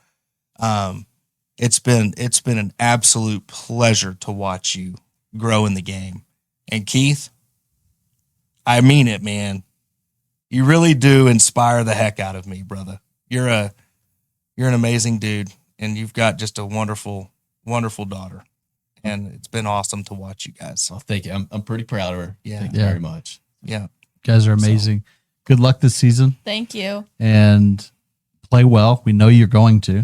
it's been an absolute pleasure to watch you grow in the game. And Keith, I mean it, man. You really do inspire the heck out of me, brother. You're an amazing dude, and you've got just a wonderful, wonderful daughter. And it's been awesome to watch you guys. Well, thank you. I'm pretty proud of her. Yeah. Thank you Yeah. very much. Yeah. You guys are amazing. Good luck this season, Thank you. and play well. We know you're going to,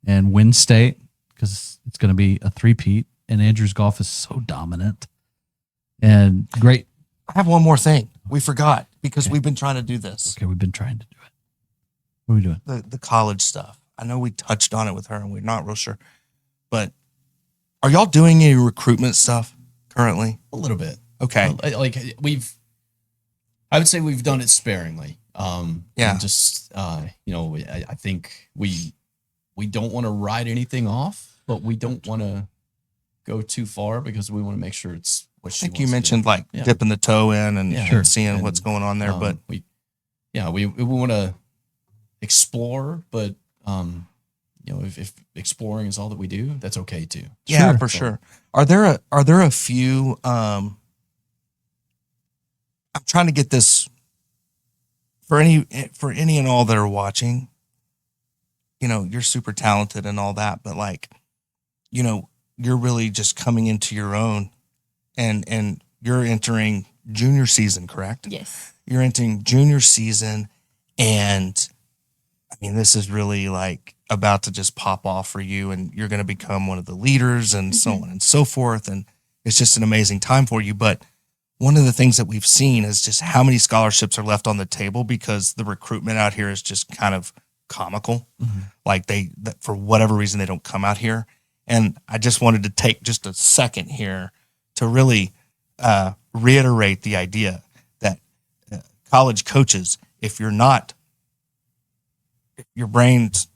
and win state, because it's going to be a three-peat, and Andrews Golf is so dominant and great. I have one more thing. We forgot because we've been trying to do this. Okay, we've been trying to do it. What are we doing? The college stuff. I know we touched on it with her and we're not real sure. But are y'all doing any recruitment stuff currently? A little bit. Okay. Like I would say we've done it sparingly. Yeah. And just I think we don't want to write anything off, but we don't want to go too far because we want to make sure it's what I she think you wants to mentioned do. like Yeah. dipping the toe in and, Yeah. and seeing And, what's going on there. But we want to explore, but if exploring is all that we do, that's okay too. yeah, Sure. for sure. Are there a few I'm trying to get this for any and all that are watching. You're super talented and all that, but like, you're really just coming into your own, and you're entering junior season, correct? Yes. You're entering junior season, and I mean, this is really like about to just pop off for you, and you're going to become one of the leaders and so on and so forth. And it's just an amazing time for you. But one of the things that we've seen is just how many scholarships are left on the table because the recruitment out here is just kind of comical. Like for whatever reason, they don't come out here. And I just wanted to take just a second here to really reiterate the idea that college coaches, if your brain's,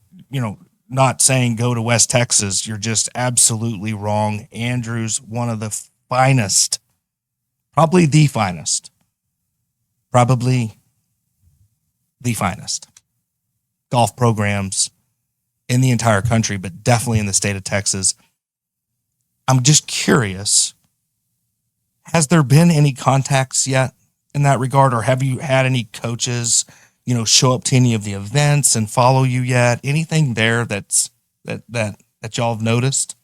not saying go to West Texas, you're just absolutely wrong. Andrews, one of the finest, probably the finest golf programs in the entire country, but definitely in the state of Texas. I'm just curious, Has there been any contacts yet in that regard, or have you had any coaches, show up to any of the events and follow you yet? Anything there that y'all have noticed?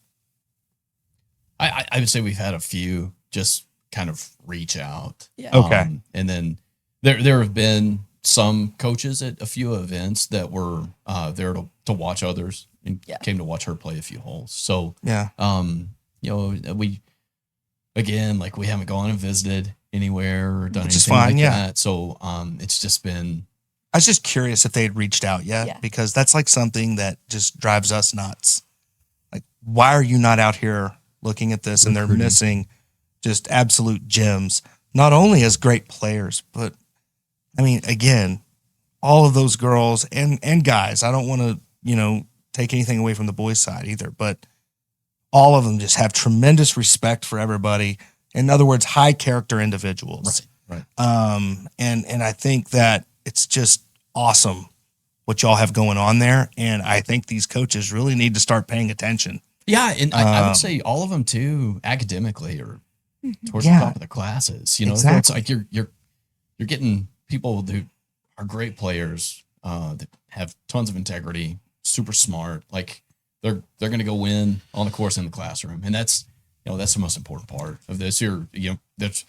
I would say we've had a few just kind of reach out. Yeah. Okay. And then there have been some coaches at a few events that were there to watch others and came to watch her play a few holes. So Yeah. we haven't gone and visited anywhere or done Which is anything fine, like yeah. that. So it's just been. I was just curious if they had reached out yet, because that's like something that just drives us nuts. Like, why are you not out here looking at this? And they're missing just absolute gems, not only as great players, but I mean, again, all of those girls and guys, I don't want to, take anything away from the boys' side either, but all of them just have tremendous respect for everybody. In other words, high character individuals. Right. And I think that it's just awesome what y'all have going on there. And I think these coaches really need to start paying attention. Yeah, and I would say all of them too, academically or towards the top of the classes. So it's like you're getting people who are great players that have tons of integrity, super smart. Like they're going to go win on the course in the classroom, and that's the most important part of this. That's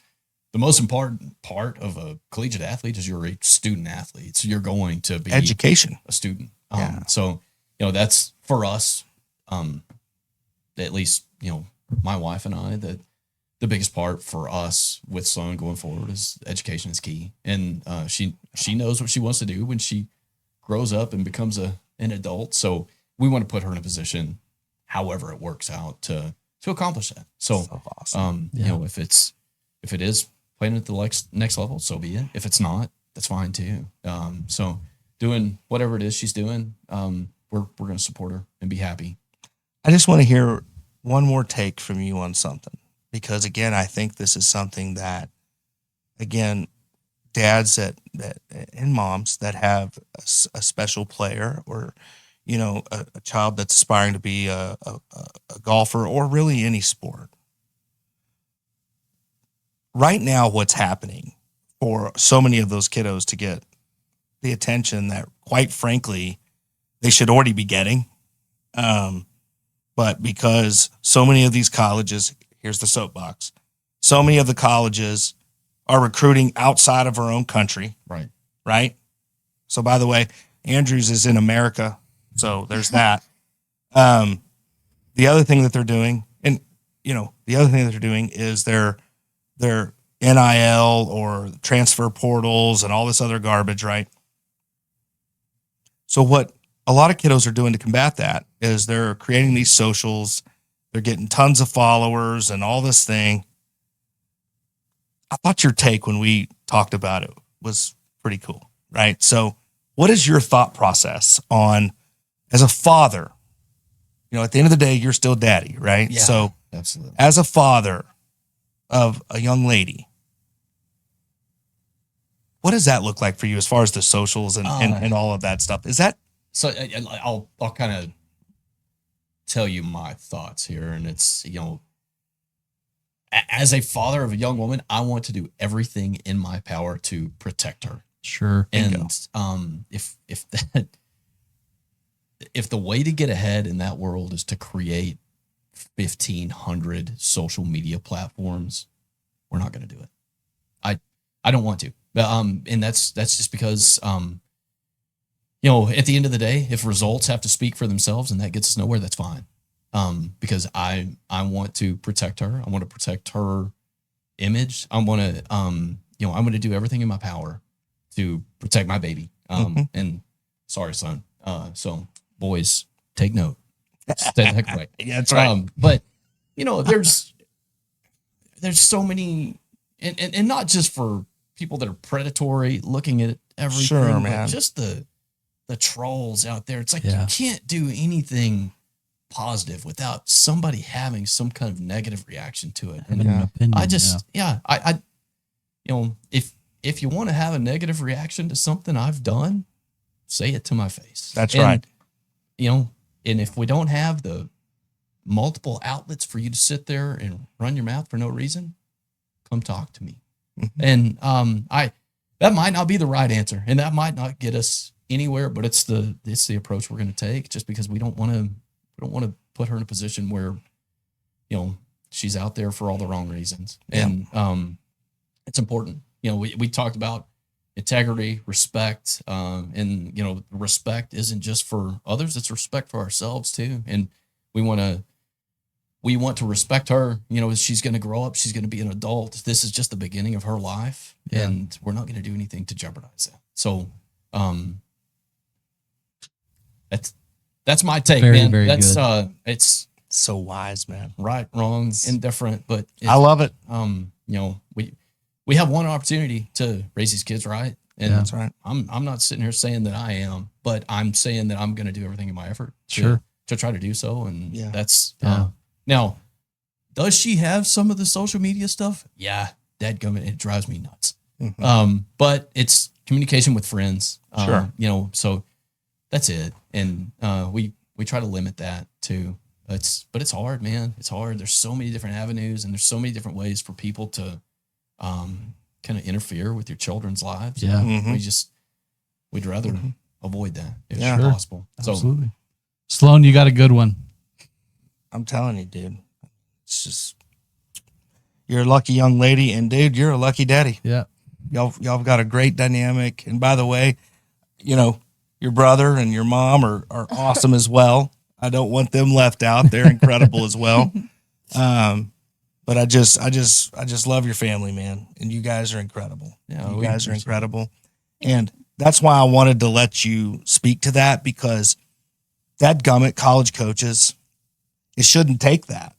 the most important part of a collegiate athlete is you're a student athlete, so you're going to be education, a student. So that's for us. At least, my wife and I, that the biggest part for us with Sloan going forward is education is key. And she knows what she wants to do when she grows up and becomes an adult. So we want to put her in a position, however it works out, to accomplish that. So awesome. If it is playing at the next level, so be it. If it's not, that's fine too. So doing whatever it is she's doing, we're going to support her and be happy. I just want to hear one more take from you on something, because again, I think this is something that, again, dads that and moms that have a special player or, a child that's aspiring to be a golfer or really any sport. Right now, what's happening for so many of those kiddos to get the attention that, quite frankly, they should already be getting. But because so many of these colleges, here's the soapbox, so many of the colleges are recruiting outside of our own country. Right. So, by the way, Andrews is in America. So there's that. The other thing that they're doing, is their NIL or transfer portals and all this other garbage, right? So what a lot of kiddos are doing to combat that is they're creating these socials. They're getting tons of followers and all this thing. I thought your take when we talked about it was pretty cool, right? So what is your thought process on, as a father, at the end of the day, you're still daddy, right? Yeah, so absolutely. As a father of a young lady, what does that look like for you as far as the socials and all of that stuff? Is that, so I'll kind of tell you my thoughts here, and it's as a father of a young woman, I want to do everything in my power to protect her. Sure. And if the way to get ahead in that world is to create 1,500 social media platforms, we're not going to do it. I don't want to. And that's just because at the end of the day, if results have to speak for themselves and that gets us nowhere, that's fine. Because I want to protect her. I want to protect her image. I want to, I'm going to do everything in my power to protect my baby. And sorry, son. So boys, take note. Stay the heck right. Yeah, that's right. But there's so many, and not just for people that are predatory looking at everything, sure, but man. just the trolls out there. It's like you can't do anything positive without somebody having some kind of negative reaction to it. And an opinion, I if you want to have a negative reaction to something I've done, say it to my face. That's right. And if we don't have the multiple outlets for you to sit there and run your mouth for no reason, come talk to me. And that might not be the right answer, and that might not get us anywhere, but it's the approach we're going to take, just because we don't want to put her in a position where, she's out there for all the wrong reasons. Yeah. And it's important. We talked about integrity, respect, and respect isn't just for others, it's respect for ourselves too. And we want to respect her. As she's going to grow up, she's going to be an adult. This is just the beginning of her life, and we're not going to do anything to jeopardize that. So that's my take, Very, man. very That's good. it's So wise, man. right, wrong, indifferent, but I love it. we have one opportunity to raise these kids right. And Yeah. That's right. I'm not sitting here saying that I am, but I'm saying that I'm going to do everything in my effort Sure. to try to do so. And Yeah. that's, Yeah. Now, does she have some of the social media stuff? Yeah. Dadgummit, it drives me nuts. Mhm. But it's communication with friends. Sure. So that's it. And we try to limit that too. But it's hard, man. It's hard. There's so many different avenues, and there's so many different ways for people to kind of interfere with your children's lives. Yeah. Mhm. We'd rather avoid that if Yeah. possible. So Absolutely. Sloan, you got a good one. I'm telling you, dude. It's just, you're a lucky young lady, and dude, you're a lucky daddy. Yeah. Y'all got a great dynamic. And by the way, your brother and your mom are awesome as well. I don't want them left out. They're incredible as well. But I just love your family, man. And you guys are incredible. Yeah, You we guys are appreciate incredible. And that's why I wanted to let you speak to that, because dadgummit, college coaches, it shouldn't take that.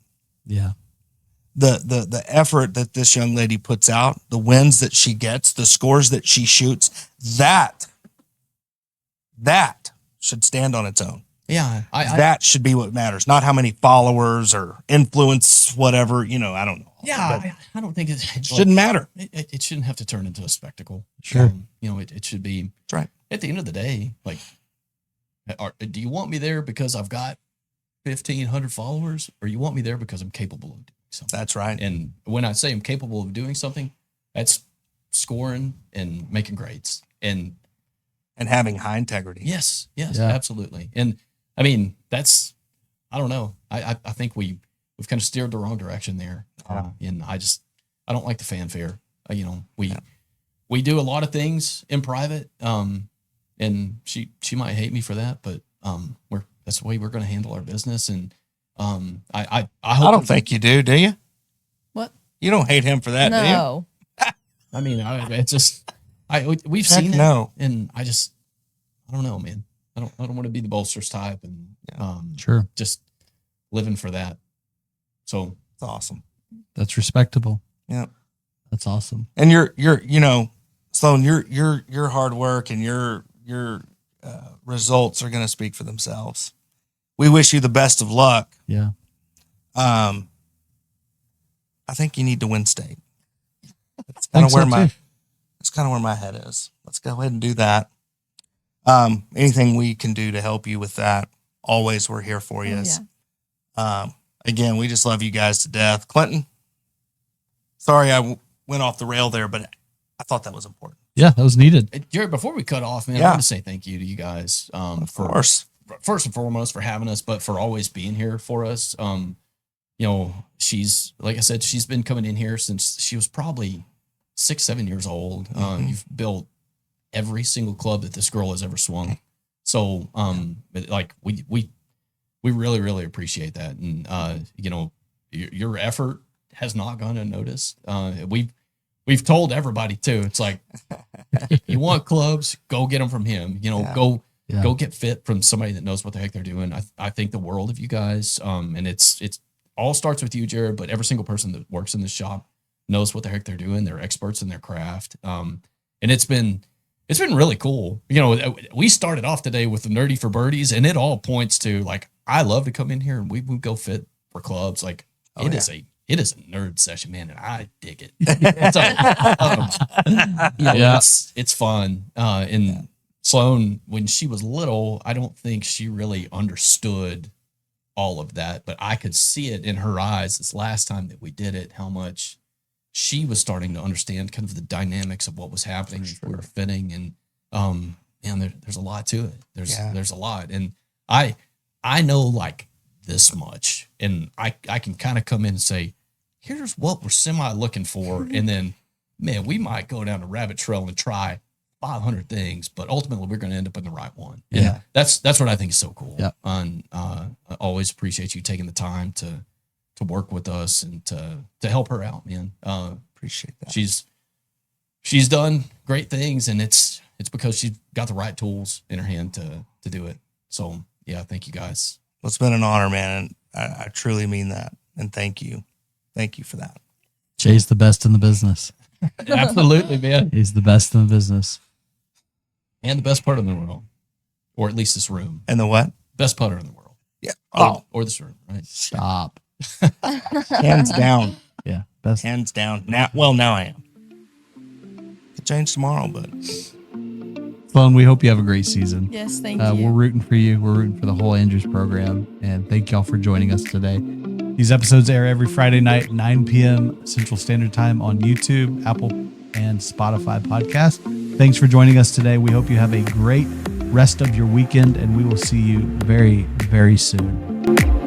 Yeah. The effort that this young lady puts out, the wins that she gets, the scores that she shoots, that should stand on its own. yeah, That should be what matters, not how many followers or influence, whatever, I don't know. But I don't think it shouldn't matter. it shouldn't have to turn into a spectacle. Sure. It should be. That's right. At the end of the day, like, do you want me there because I've got 1,500 followers, or you want me there because I'm capable of doing something? That's right. And when I say I'm capable of doing something, that's scoring and making grades. And And having high integrity. yes, Yeah. absolutely. And I mean, I don't know. I think we've kind of steered the wrong direction there. And I don't like the fanfare. We do a lot of things in private. And she might hate me for that, but that's the way we're going to handle our business. And I hope I don't think you do you? What? You don't hate him for that, do you? No. I mean, it's just we've Heck seen it, no. and I don't know, man. I don't want to be the bolsters type, and Sure. just living for that. So It's awesome. That's respectable. Yeah. That's awesome. And Sloan, your hard work and your results are going to speak for themselves. We wish you the best of luck. Yeah. I think you need to win state. That's Think kind of so, where my head is. Let's go ahead and do that. Anything we can do to help you with that, always we're here for you. Yeah. Again, we just love you guys to death. Clinton, sorry I went off the rail there, but I thought that was important. Yeah, that was needed. Jared, before we cut off, man, I Yeah. want to say thank you to you guys. Of For course. first and foremost for having us, but for always being here for us. She's, like I said, she's been coming in here since she was probably 6-7 years old. You've built every single club that this girl has ever swung. So, we really, really appreciate that. And, your effort has not gone unnoticed. We've told everybody too. It's like, you want clubs, go get them from him, go get fit from somebody that knows what the heck they're doing. I think the world of you guys. And it's all starts with you, Jared, but every single person that works in this shop knows what the heck they're doing. They're experts in their craft. And it's been really cool. We started off today with the nerdy for birdies, and it all points to, like, I love to come in here and we would go fit for clubs. Like, it is a nerd session, man, and I dig it. It's fun. And Sloan, when she was little, I don't think she really understood all of that, but I could see it in her eyes this last time that we did it, how much she was starting to understand kind of the dynamics of what was happening if we were fitting. And man, there's a lot to it. There's a lot. And I know like this much, and I can kind of come in and say, here's what we're semi looking for. And then, man, we might go down a rabbit trail and try 500 things, but ultimately we're going to end up in the right one. And that's what I think is so cool. Yeah. And I always appreciate you taking the time to work with us and to help her out, man. Appreciate that. She's done great things, and it's because she's got the right tools in her hand to do it. So yeah, thank you guys. Well, it's been an honor, man. And I truly mean that. And thank you. Thank you for that. Jay's the best in the business. Absolutely, man. He's the best in the business. And the best putter in the world. Or at least this room. And the what? Best putter in the world. Yeah. Or this room, right? Stop. Hands down. Yeah. Best. Hands down. Now I am. Could change tomorrow, but Sloan, we hope you have a great season. Yes, thank you. We're rooting for you. We're rooting for the whole Andrews program. And thank y'all for joining us today. These episodes air every Friday night, 9 p.m. Central Standard Time on YouTube, Apple, and Spotify podcast. Thanks for joining us today. We hope you have a great rest of your weekend, and we will see you very, very soon.